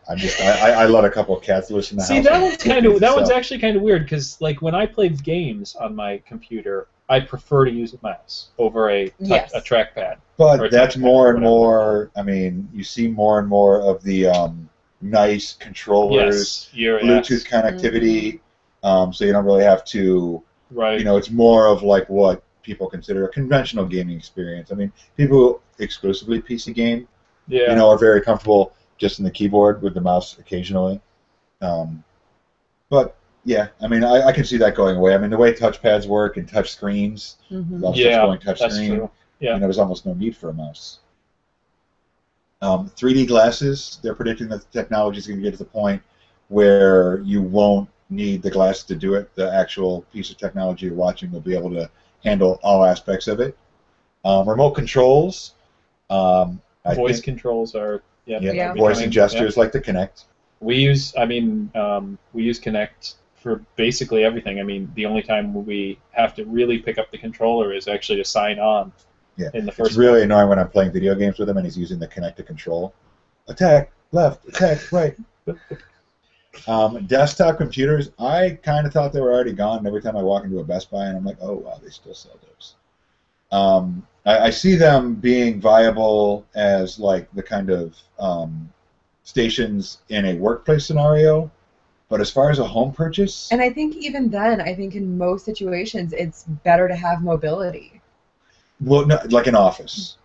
I let a couple of cats loose in the house. See, that one's actually kind of weird because like when I play games on my computer, I prefer to use a mouse over a trackpad. But that's more and more. I mean, you see more and more of the nice controllers, Bluetooth connectivity, so you don't really have to. Right. You know, it's more of like what people consider a conventional gaming experience. I mean, people who exclusively PC game, you know, are very comfortable just in the keyboard with the mouse occasionally. But yeah, I mean, I can see that going away. I mean, the way touchpads work and touch screens, going touch screen, true. Yeah. You know, there's almost no need for a mouse. 3D glasses, they're predicting that the technology is going to get to the point where you won't need the glasses to do it. The actual piece of technology you're watching will be able to handle all aspects of it. Remote controls. Voice controls are voice and gestures like the Kinect. We use Kinect for basically everything. I mean, the only time we have to really pick up the controller is actually to sign on. Yeah, in the first it's really annoying when I'm playing video games with him and he's using the Kinect to control. Attack left, attack right. Desktop computers, I kind of thought they were already gone. Every time I walk into a Best Buy and I'm like, oh wow, they still sell those. I see them being viable as like the kind of stations in a workplace scenario, but as far as a home purchase, and I think even then, I think in most situations it's better to have mobility. Well, no, like an office,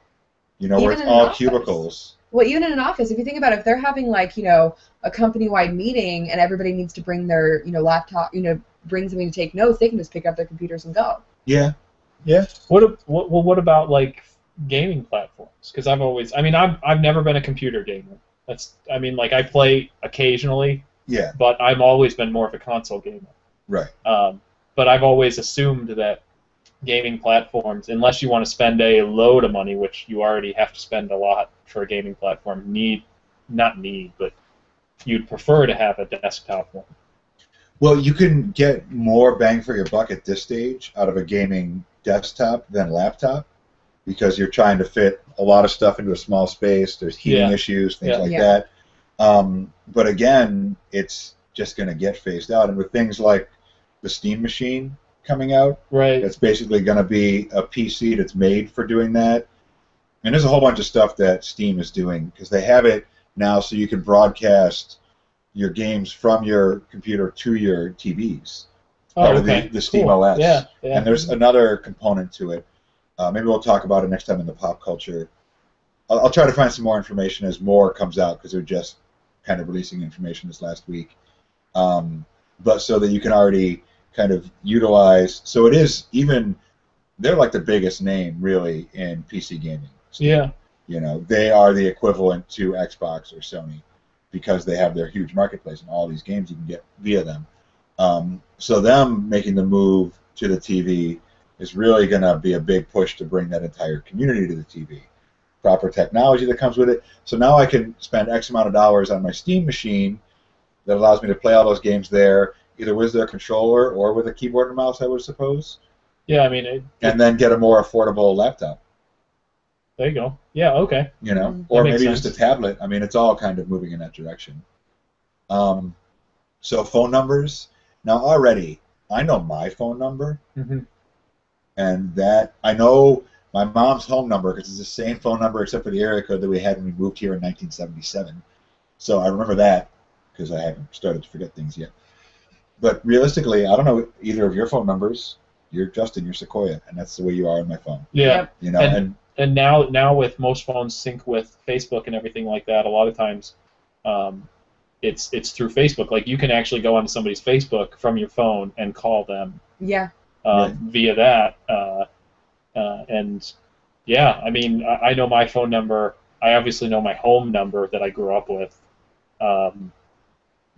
you know, where it's all cubicles. Well, even in an office, if you think about it, if they're having like, you know, a company-wide meeting and everybody needs to bring their, you know, laptop, you know, bring something to take notes, they can just pick up their computers and go. Yeah. Yeah. What about like gaming platforms? Because I've never been a computer gamer. Like I play occasionally. Yeah. But I've always been more of a console gamer. Right. But I've always assumed that gaming platforms, unless you want to spend a load of money, which you already have to spend a lot for a gaming platform, but you'd prefer to have a desktop one. Well, you can get more bang for your buck at this stage out of a gaming desktop than laptop because you're trying to fit a lot of stuff into a small space. There's heating issues, things like that. But again, it's just going to get phased out. And with things like the Steam machine coming out, it's basically going to be a PC that's made for doing that. And there's a whole bunch of stuff that Steam is doing because they have it now so you can broadcast your games from your computer to your TVs. part of the Steam cool. OS. Yeah, yeah. And there's another component to it. Maybe we'll talk about it next time in the pop culture. I'll try to find some more information as more comes out, because they're just kind of releasing information this last week. But so that you can already kind of utilize. So it is even, they're like the biggest name really in PC gaming. Yeah. You know, they are the equivalent to Xbox or Sony, because they have their huge marketplace and all these games you can get via them. So them making the move to the TV is really going to be a big push to bring that entire community to the TV. Proper technology that comes with it. So now I can spend X amount of dollars on my Steam machine that allows me to play all those games there, either with their controller or with a keyboard and mouse, I would suppose. Yeah, I mean... and then get a more affordable laptop. There you go. Yeah, okay. You know, or maybe just a tablet. I mean, it's all kind of moving in that direction. So phone numbers. Now already, I know my phone number, and that I know my mom's home number, because it's the same phone number except for the area code that we had when we moved here in 1977. So I remember that, because I haven't started to forget things yet. But realistically, I don't know either of your phone numbers. You're Justin, you're Sequoia, and that's the way you are on my phone. Yeah. You know, and now with most phones sync with Facebook and everything like that, a lot of times it's through Facebook. Like, you can actually go onto somebody's Facebook from your phone and call them. Yeah. Via that. And yeah, I mean, I know my phone number. I obviously know my home number that I grew up with.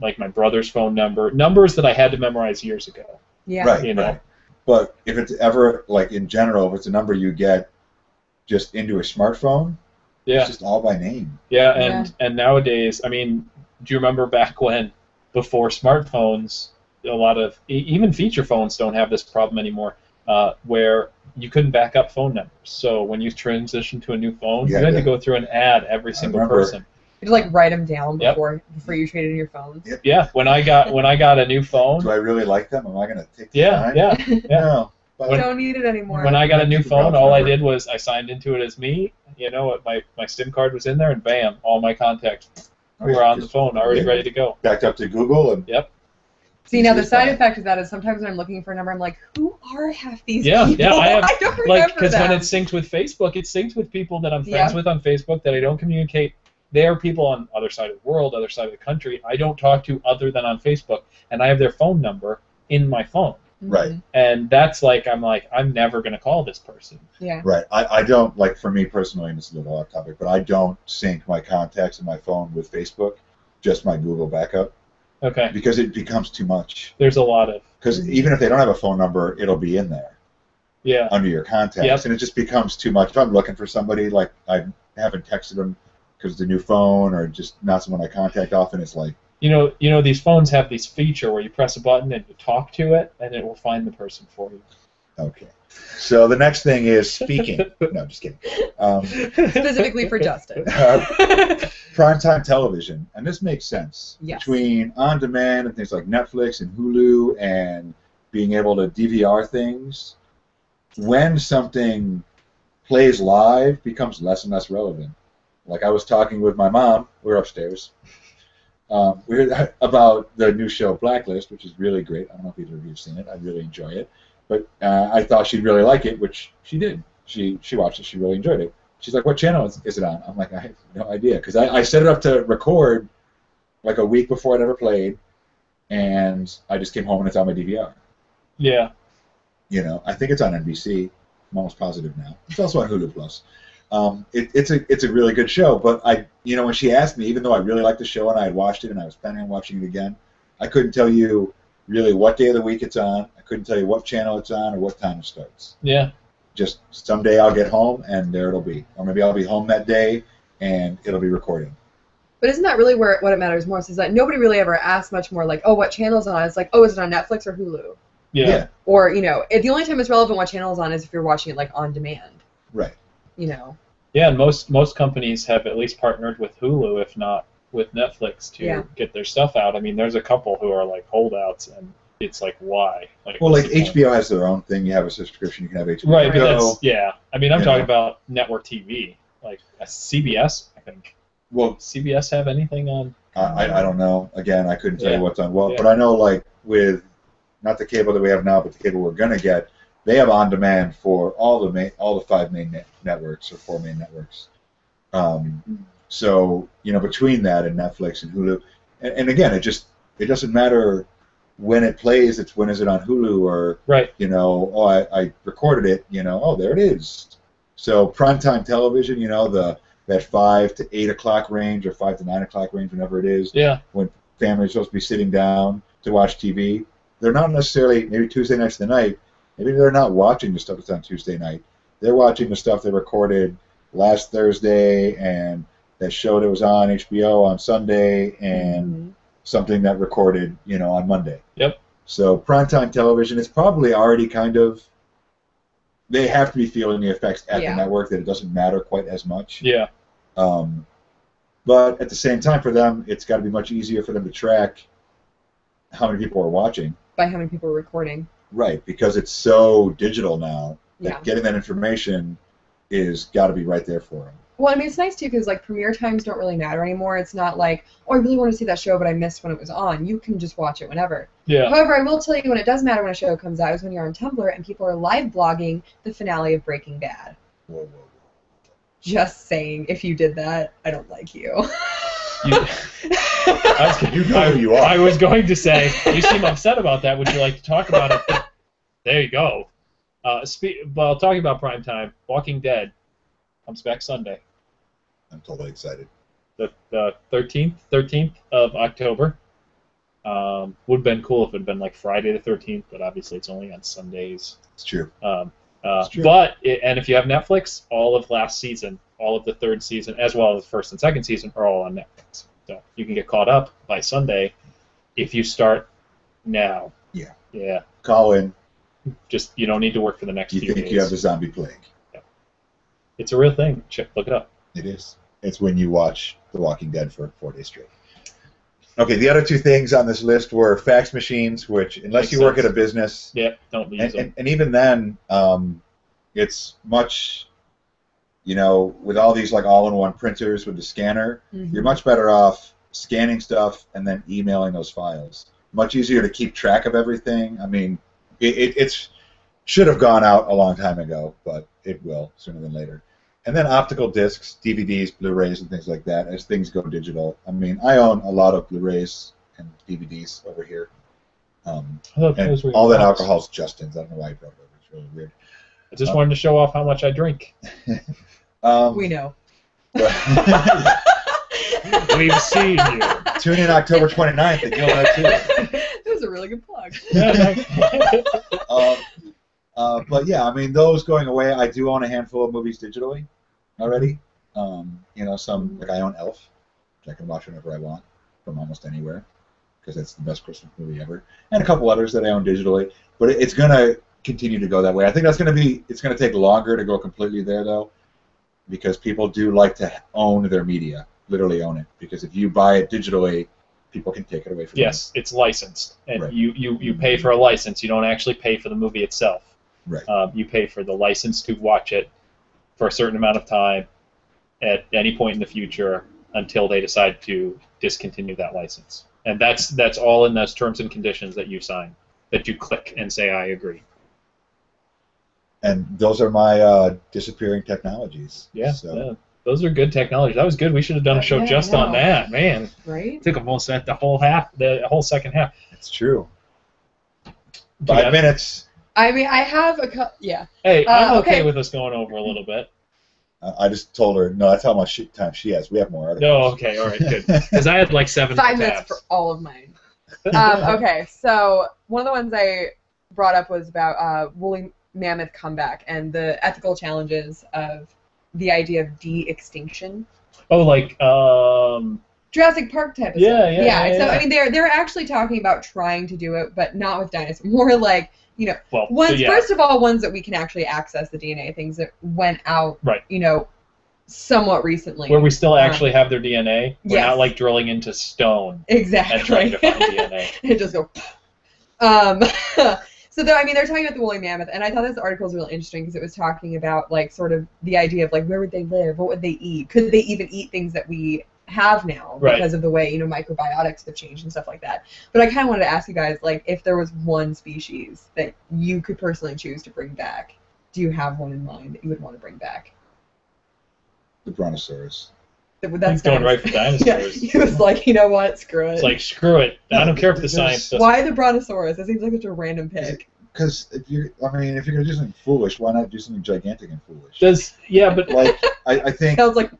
Like my brother's phone number, numbers that I had to memorize years ago. Yeah. Right. You know. Right. But if it's ever, like in general, if it's a number you get just into a smartphone, yeah, it's just all by name. Yeah, and nowadays, I mean, do you remember back when, before smartphones, a lot of even feature phones don't have this problem anymore, where you couldn't back up phone numbers. So when you transitioned to a new phone, you had to go through and add every single person. You had to like write them down before you traded in your phones. Yep. Yeah, when I got a new phone. Do I really like them? Am I going to take the time? Yeah. No. You don't need it anymore. When I got a new phone, all I did was I signed into it as me. You know, my SIM card was in there, and bam, all my contacts were on the phone, already ready to go. Backed up to Google and. Yep. See, now the side effect of that is sometimes when I'm looking for a number, I'm like, who are half these people? Yeah, I don't remember because when it's synced with Facebook, it's synced with people that I'm friends with on Facebook that I don't communicate. They are people on other side of the world, other side of the country. I don't talk to other than on Facebook, and I have their phone number in my phone. Right. And that's I'm never going to call this person. Yeah. Right. I don't, like, for me personally, and this is a little off topic, but I don't sync my contacts in my phone with Facebook, just my Google backup. Okay. Because it becomes too much. There's a lot of. Because even if they don't have a phone number, it'll be in there. Yeah. Under your contacts. And it just becomes too much. If I'm looking for somebody, like, I haven't texted them because it's a new phone or just not someone I contact often, it's like. You know, these phones have this feature where you press a button and you talk to it, and it will find the person for you. Okay. So the next thing is speaking. No, just kidding. Specifically for Justin. Primetime television, and this makes sense. Yes. Between on-demand and things like Netflix and Hulu and being able to DVR things, when something plays live becomes less and less relevant. Like I was talking with my mom, we were upstairs, about the new show Blacklist, which is really great. I don't know if either of you have seen it. I really enjoy it. But I thought she'd really like it, which she did. She watched it. She really enjoyed it. She's like, what channel is it on? I'm like, I have no idea. Because I set it up to record like a week before it ever played, and I just came home and it's on my DVR. Yeah. You know, I think it's on NBC. I'm almost positive now. It's also on Hulu Plus. It's a really good show, but when she asked me, even though I really liked the show and I had watched it and I was planning on watching it again, I couldn't tell you really what day of the week it's on. I couldn't tell you what channel it's on or what time it starts. Yeah. Just someday I'll get home and there it'll be, or maybe I'll be home that day and it'll be recording. But isn't that really what it matters most? Is that nobody really ever asks much more like, oh, what channel's on? It's like, oh, is it on Netflix or Hulu? Yeah. Or the only time it's relevant what channel is on is if you're watching it like on demand. Right. Yeah, and most companies have at least partnered with Hulu, if not with Netflix, to get their stuff out. I mean, there's a couple who are like holdouts, and it's like, why? Like HBO has their own thing. You have a subscription, you can have HBO. Right, but I mean, I'm talking about network TV, like CBS, I think. Well, CBS have anything on? I don't know. Again, I couldn't tell you what's on what, but I know like with not the cable that we have now, but the cable we're going to get, they have on demand for all the 5 main networks or 4 main networks. So between that and Netflix and Hulu, and again, it doesn't matter when it plays. It's when is it on Hulu or right. I recorded it. There it is. So primetime television, that 5 to 8 o'clock range or 5 to 9 o'clock range, whenever it is. Yeah. When families are supposed to be sitting down to watch TV, they're not necessarily maybe Tuesday night's the night. Maybe they're not watching the stuff that's on Tuesday night. They're watching the stuff they recorded last Thursday and that show that was on HBO on Sunday and something that recorded, on Monday. Yep. So primetime television is probably already kind of, they have to be feeling the effects at the network that it doesn't matter quite as much. Yeah. But at the same time, for them, it's got to be much easier for them to track how many people are watching. By how many people are recording. Right, because it's so digital now that Yeah. getting that information is got to be right there for them. Well, I mean, it's nice, too, because, premiere times don't really matter anymore. It's not like, I really want to see that show, but I missed when it was on. You can just watch it whenever. Yeah. However, I will tell you when it does matter when a show comes out is when you're on Tumblr and people are live blogging the finale of Breaking Bad. Whoa. Just saying, if you did that, I don't like you. You know who you are. I was going to say, you seem upset about that. Would you like to talk about it? There you go. Well, talking about primetime, Walking Dead comes back Sunday. I'm totally excited. The 13th of October. Would have been cool if it had been like Friday the 13th, but obviously it's only on Sundays. It's true. It's true. But if you have Netflix, all of last season, all of the 3rd season, as well as the 1st and 2nd season, are all on Netflix. So you can get caught up by Sunday if you start now. Yeah. Yeah. Call in. Just you don't need to work for the next few days. You think you have the zombie plague? Yeah. It's a real thing. Look it up. It is. It's when you watch The Walking Dead for 4 days straight. Okay, the other 2 things on this list were fax machines, which, unless you work at a business, don't use them. And even then, it's much, with all these all-in-one printers with the scanner, you're much better off scanning stuff and then emailing those files. Much easier to keep track of everything. I mean, it should have gone out a long time ago, but it will sooner than later. And then optical discs, DVDs, Blu-rays, and things like that as things go digital. I mean, I own a lot of Blu-rays and DVDs over here. And all that alcohol's Justin's. I don't know why he brought it over. It's really weird. I just wanted to show off how much I drink. We know. We've seen you. Tune in October 29th and you'll know too. That was a really good plug. But yeah, I mean, those going away. I do own a handful of movies digitally already. Some I own Elf, which I can watch whenever I want from almost anywhere because it's the best Christmas movie ever, and a couple others that I own digitally. But it's gonna continue to go that way. I think it's gonna take longer to go completely there though, because people do like to own their media, literally own it. Because if you buy it digitally, people can take it away from you. Yes, it's licensed, and Right. you pay for a license. You don't actually pay for the movie itself. Right. You pay for the license to watch it for a certain amount of time at any point in the future until they decide to discontinue that license. And that's all in those terms and conditions that you sign, that you click and say, I agree. And those are my disappearing technologies. Yeah, So. yeah. Those are good technologies. That was good. We should have done a show just on that, man. Right? Took almost the whole second half. It's true. 5 minutes. I mean, I have a yeah. Hey, I'm okay okay. with us going over a little bit. I just told her, no, that's how much time she has. We have more articles. No, okay, all right, good. Because I had like 7 5 minutes tabs. for all of mine. Okay, so one of the ones I brought up was about woolly mammoth comeback and the ethical challenges of the idea of de-extinction. Oh, like Jurassic Park type of Yeah, stuff. yeah, So yeah. I mean, they're actually talking about trying to do it, but not with dinosaurs. More like well, ones. yeah. First of all, ones that we can actually access the DNA, things that went out. Right. Somewhat recently. Where we still actually have their DNA. We're yes. not like drilling into stone Exactly. and trying to find DNA. It just go. So they're talking about the woolly mammoth, and I thought this article was really interesting because it was talking about sort of the idea of where would they live, what would they eat, could they even eat things that we have now because of the way, you know, microbiotics have changed and stuff like that. But I kind of wanted to ask you guys, like, if there was one species that you could personally choose to bring back, do you have one in mind that you would want to bring back? The brontosaurus. That's going right for dinosaurs. Yeah, he was like, you know what, screw it. It's like, screw it. I don't care if the science doesn't. Why the brontosaurus? That seems like such a random pick. Because if you're gonna do something foolish, why not do something gigantic and foolish? But like I think sounds like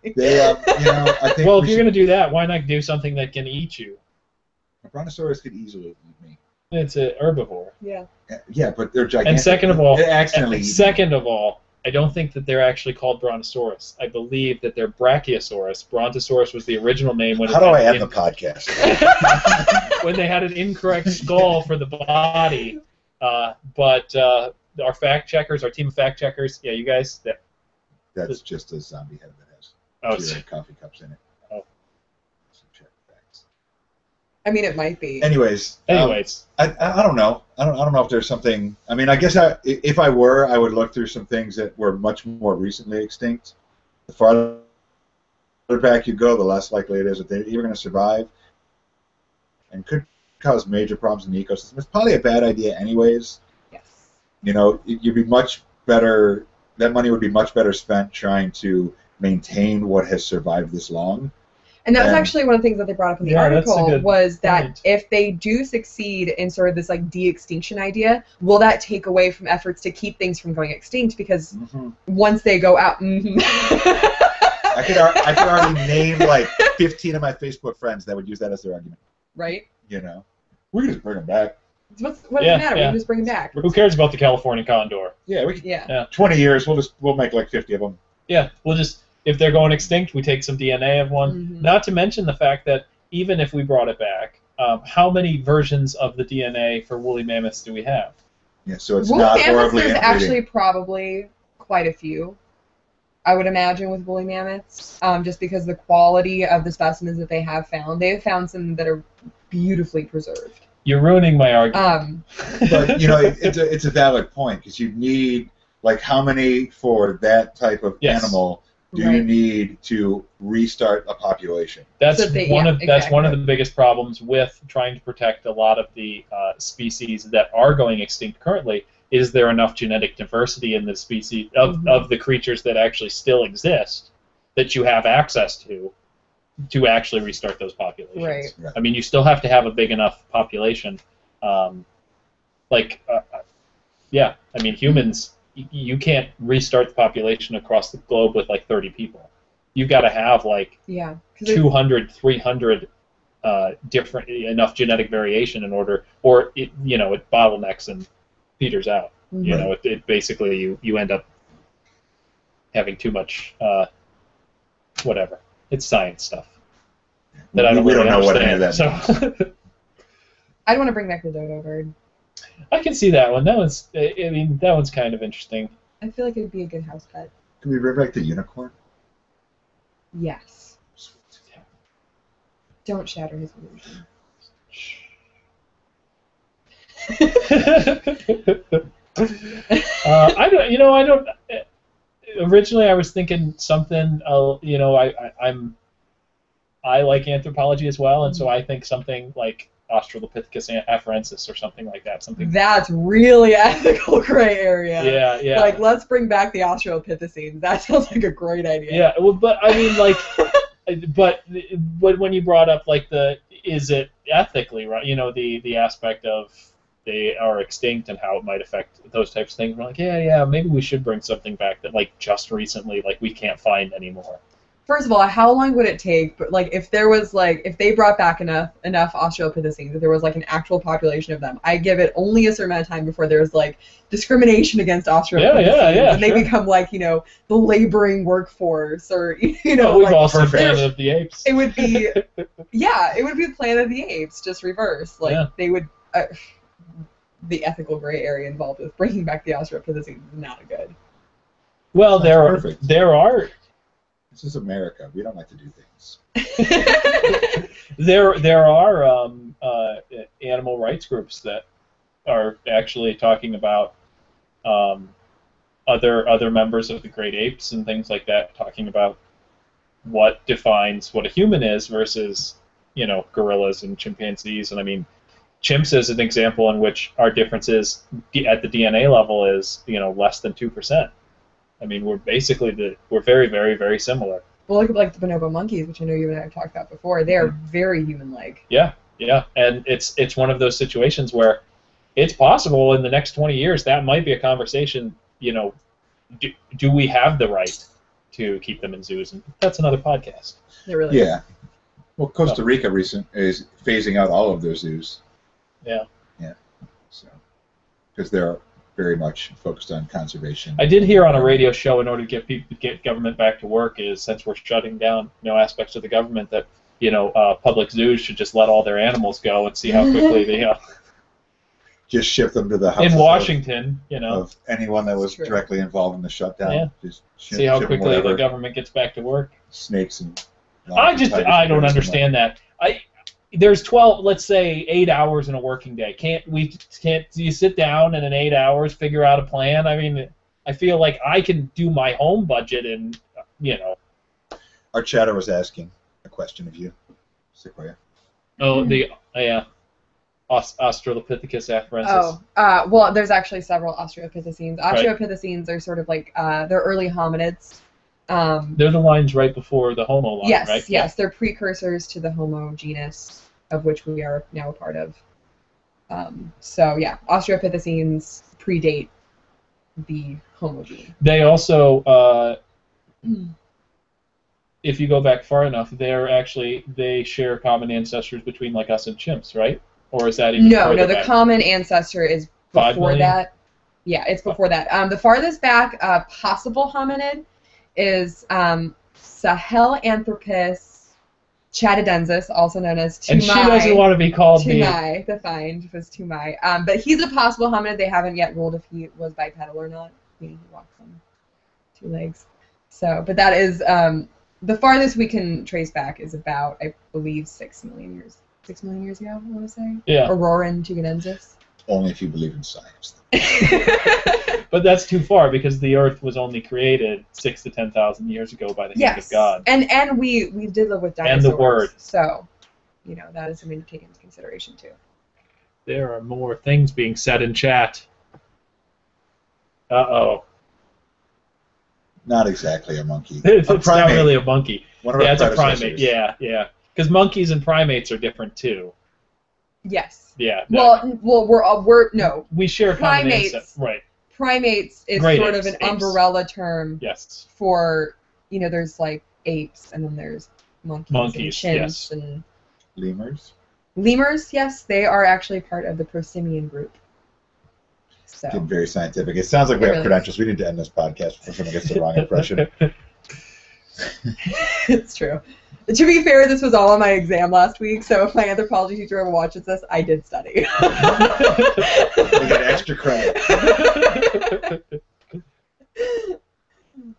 they, you know, I think. Well, if you're gonna do that, why not do something that can eat you? A brontosaurus could easily eat me. It's an herbivore. Yeah. Yeah, but they're gigantic. And second of all, I don't think that they're actually called brontosaurus. I believe that they're brachiosaurus. Brontosaurus was the original name. How do I end the podcast? When they had an incorrect skull for the body. But our fact checkers, our team of fact checkers, yeah, you guys. That's just a zombie head that has coffee cups in it. Oh. I mean, it might be. Anyways, I don't know. I don't know if there's something. I mean, I guess if I were, I would look through some things that were much more recently extinct. The farther back you go, the less likely it is that they're even going to survive, and could cause major problems in the ecosystem. It's probably a bad idea, anyways. Yes. You know, you'd be much better. That money would be much better spent trying to maintain what has survived this long. And that was actually one of the things that they brought up in the article, was that point. If they do succeed in sort of this like de-extinction idea, will that take away from efforts to keep things from going extinct? Because once they go out, I could already name like 15 of my Facebook friends that would use that as their argument. Right. You know, we can just bring them back. What does it matter? We can just bring them back. Who cares about the California condor? Yeah, we can. 20 years, we'll make like 50 of them. Yeah, we'll just. If they're going extinct, we take some DNA of one. Not to mention the fact that even if we brought it back, how many versions of the DNA for woolly mammoths do we have? Yeah, so it's not horribly there's actually probably quite a few, I would imagine, with woolly mammoths, just because the quality of the specimens that they have found. They have found some that are beautifully preserved. You're ruining my argument. But, you know, it's a valid point, because you need, like, how many for that type of animal do you need to restart a population? That's one of the biggest problems with trying to protect a lot of the species that are going extinct currently. Is there enough genetic diversity in the species of the creatures that actually still exist that you have access to actually restart those populations? Right. I mean, you still have to have a big enough population. I mean, humans. You can't restart the population across the globe with like 30 people. You've got to have like 200, 300 different enough genetic variation in order, or it bottlenecks and peters out. You know, it basically you end up having too much whatever. It's science stuff that I don't we really don't know understand. What any of that means. I'd want to bring back the dodo bird. I can see that one. That one's kind of interesting. I feel like it'd be a good house pet. Can we bring back the unicorn? Yes. Sweet. Yeah. Don't shatter his illusion. I don't. Originally, I was thinking something. I like anthropology as well, and so I think something like Australopithecus afarensis or something like that. That's really ethical gray area. Yeah, yeah. Like, let's bring back the Australopithecines. That sounds like a great idea. Yeah, well, but I mean, like, but when you brought up like is it ethically right? You know, the aspect of they are extinct and how it might affect those types of things. We're like, yeah, maybe we should bring something back that like just recently like we can't find anymore. First of all, how long would it take? But like, if they brought back enough Australopithecines, if there was like an actual population of them, I give it only a certain amount of time before there's like discrimination against Australopithecines, and they become like the laboring workforce, or we've like, also Planet of the Apes. It would be it would be Planet of the Apes, just reverse. Like they would. The ethical gray area involved with bringing back the Australopithecines is not good. Well, there are. This is America. We don't like to do things. There are animal rights groups that are actually talking about other members of the great apes and things like that, talking about what defines what a human is versus, gorillas and chimpanzees. And I mean, chimps is an example in which our differences at the DNA level is, less than 2%. I mean, we're very, very, very similar. Well, look at like the bonobo monkeys, which I know you and I have talked about before. They are very human-like. Yeah, and it's one of those situations where it's possible in the next 20 years that might be a conversation. Do we have the right to keep them in zoos? And that's another podcast. It really is. Well, Costa Rica is phasing out all of their zoos. Yeah. Yeah. So, because they're very much focused on conservation. I did hear on a radio show, in order to get government back to work, is since we're shutting down aspects of the government, that public zoos should just let all their animals go and see how quickly they just ship them to the house in Washington, of anyone that was directly involved in the shutdown. Yeah. Just see how quickly the government gets back to work. Snakes and I don't understand that. There's 12, let's say 8 hours in a working day. Can't you sit down and in 8 hours figure out a plan? I mean, I feel like I can do my home budget and Our chatter was asking a question of you, Sequoia. Oh, Australopithecus afarensis. Oh, well, there's actually several Australopithecines. Australopithecines are sort of like they're early hominids. They're the lines right before the Homo line, yes, right? Yes, they're precursors to the Homo genus, of which we are now a part of. So yeah, Australopithecines predate the Homo gene. They also, if you go back far enough, they share common ancestors between like us and chimps, right? Or is that even No, further the back? common ancestor is 5 before million? that. Yeah, it's before that. The farthest back possible hominid is Sahelanthropus chattadensis, also known as Tumai. And she doesn't want to be called Tumai. The find was Tumai. But he's a possible hominid. They haven't yet ruled if he was bipedal or not, meaning he walks on 2 legs. So, but that is the farthest we can trace back is about, I believe, 6 million years. 6 million years ago, I want to say. Yeah. Auroran tugenensis. Only if you believe in science. But that's too far because the Earth was only created 6,000 to 10,000 years ago by the hand of God. And we did live with dinosaurs. And the Word. So, that is something to take into consideration too. There are more things being said in chat. Uh-oh. Not exactly a monkey. It's not really a monkey. It's a primate. Yeah. Because monkeys and primates are different too. Yes. Yeah. Well, we're no. We share common primates. ancestors. Right. Primates is Great sort apes, of an apes. umbrella term. Yes. For there's like apes, and then there's monkeys and chimps yes. and lemurs. Lemurs, yes, they are actually part of the prosimian group. So. Getting very scientific. It sounds like we have credentials. We need to end this podcast before someone gets the wrong impression. It's true. To be fair, this was all on my exam last week, so if my anthropology teacher ever watches this, I did study. We get extra credit.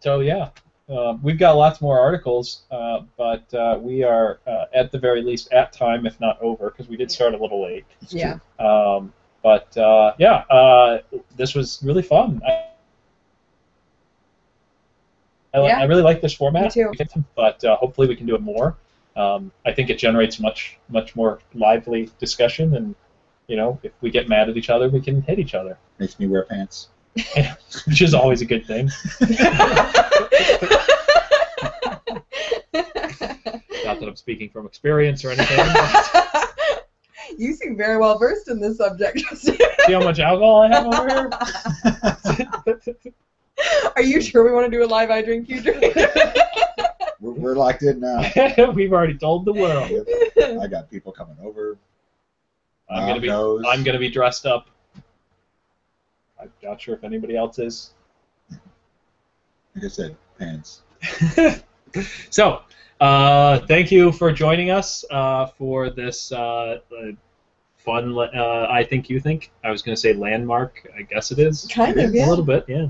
So yeah, we've got lots more articles, but we are at the very least at time, if not over, because we did start a little late. Yeah. This was really fun. I really like this format. Me too. But hopefully we can do it more. I think it generates much more lively discussion, and if we get mad at each other, we can hit each other. Makes me wear pants. Which is always a good thing. Not that I'm speaking from experience or anything. You seem very well versed in this subject. See how much alcohol I have over here? Are you sure we want to do a live I Drink You Drink? We're locked in now. We've already told the world. I got people coming over. I'm gonna be dressed up. I'm not sure if anybody else is. Like I said, pants. So, thank you for joining us for this fun. I think you think. I was gonna say landmark. I guess it is. Kind of, yeah. A little bit, yeah.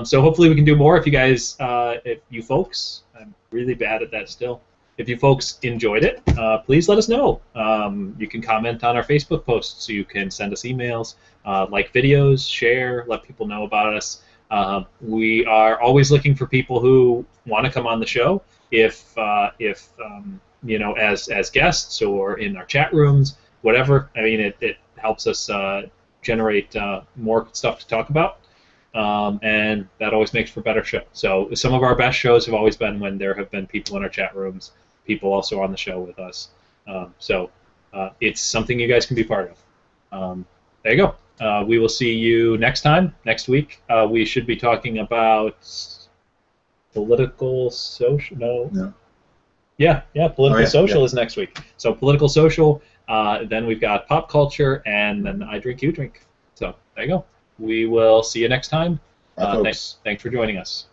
So hopefully we can do more. If you guys, if you folks, I'm really bad at that still. If you folks enjoyed it, please let us know. You can comment on our Facebook posts. You can send us emails, like videos, share, let people know about us. We are always looking for people who want to come on the show, if you know, as guests or in our chat rooms, whatever. I mean, it helps us generate more stuff to talk about, and that always makes for a better show. So some of our best shows have always been when there have been people in our chat rooms, people also on the show with us. So it's something you guys can be part of. There you go. We will see you next time, next week. We should be talking about political social. No. Yeah. Political social is next week. So political social. Then we've got pop culture, and then I drink, you drink. So there you go. We will see you next time. Bye, folks. Thanks for joining us.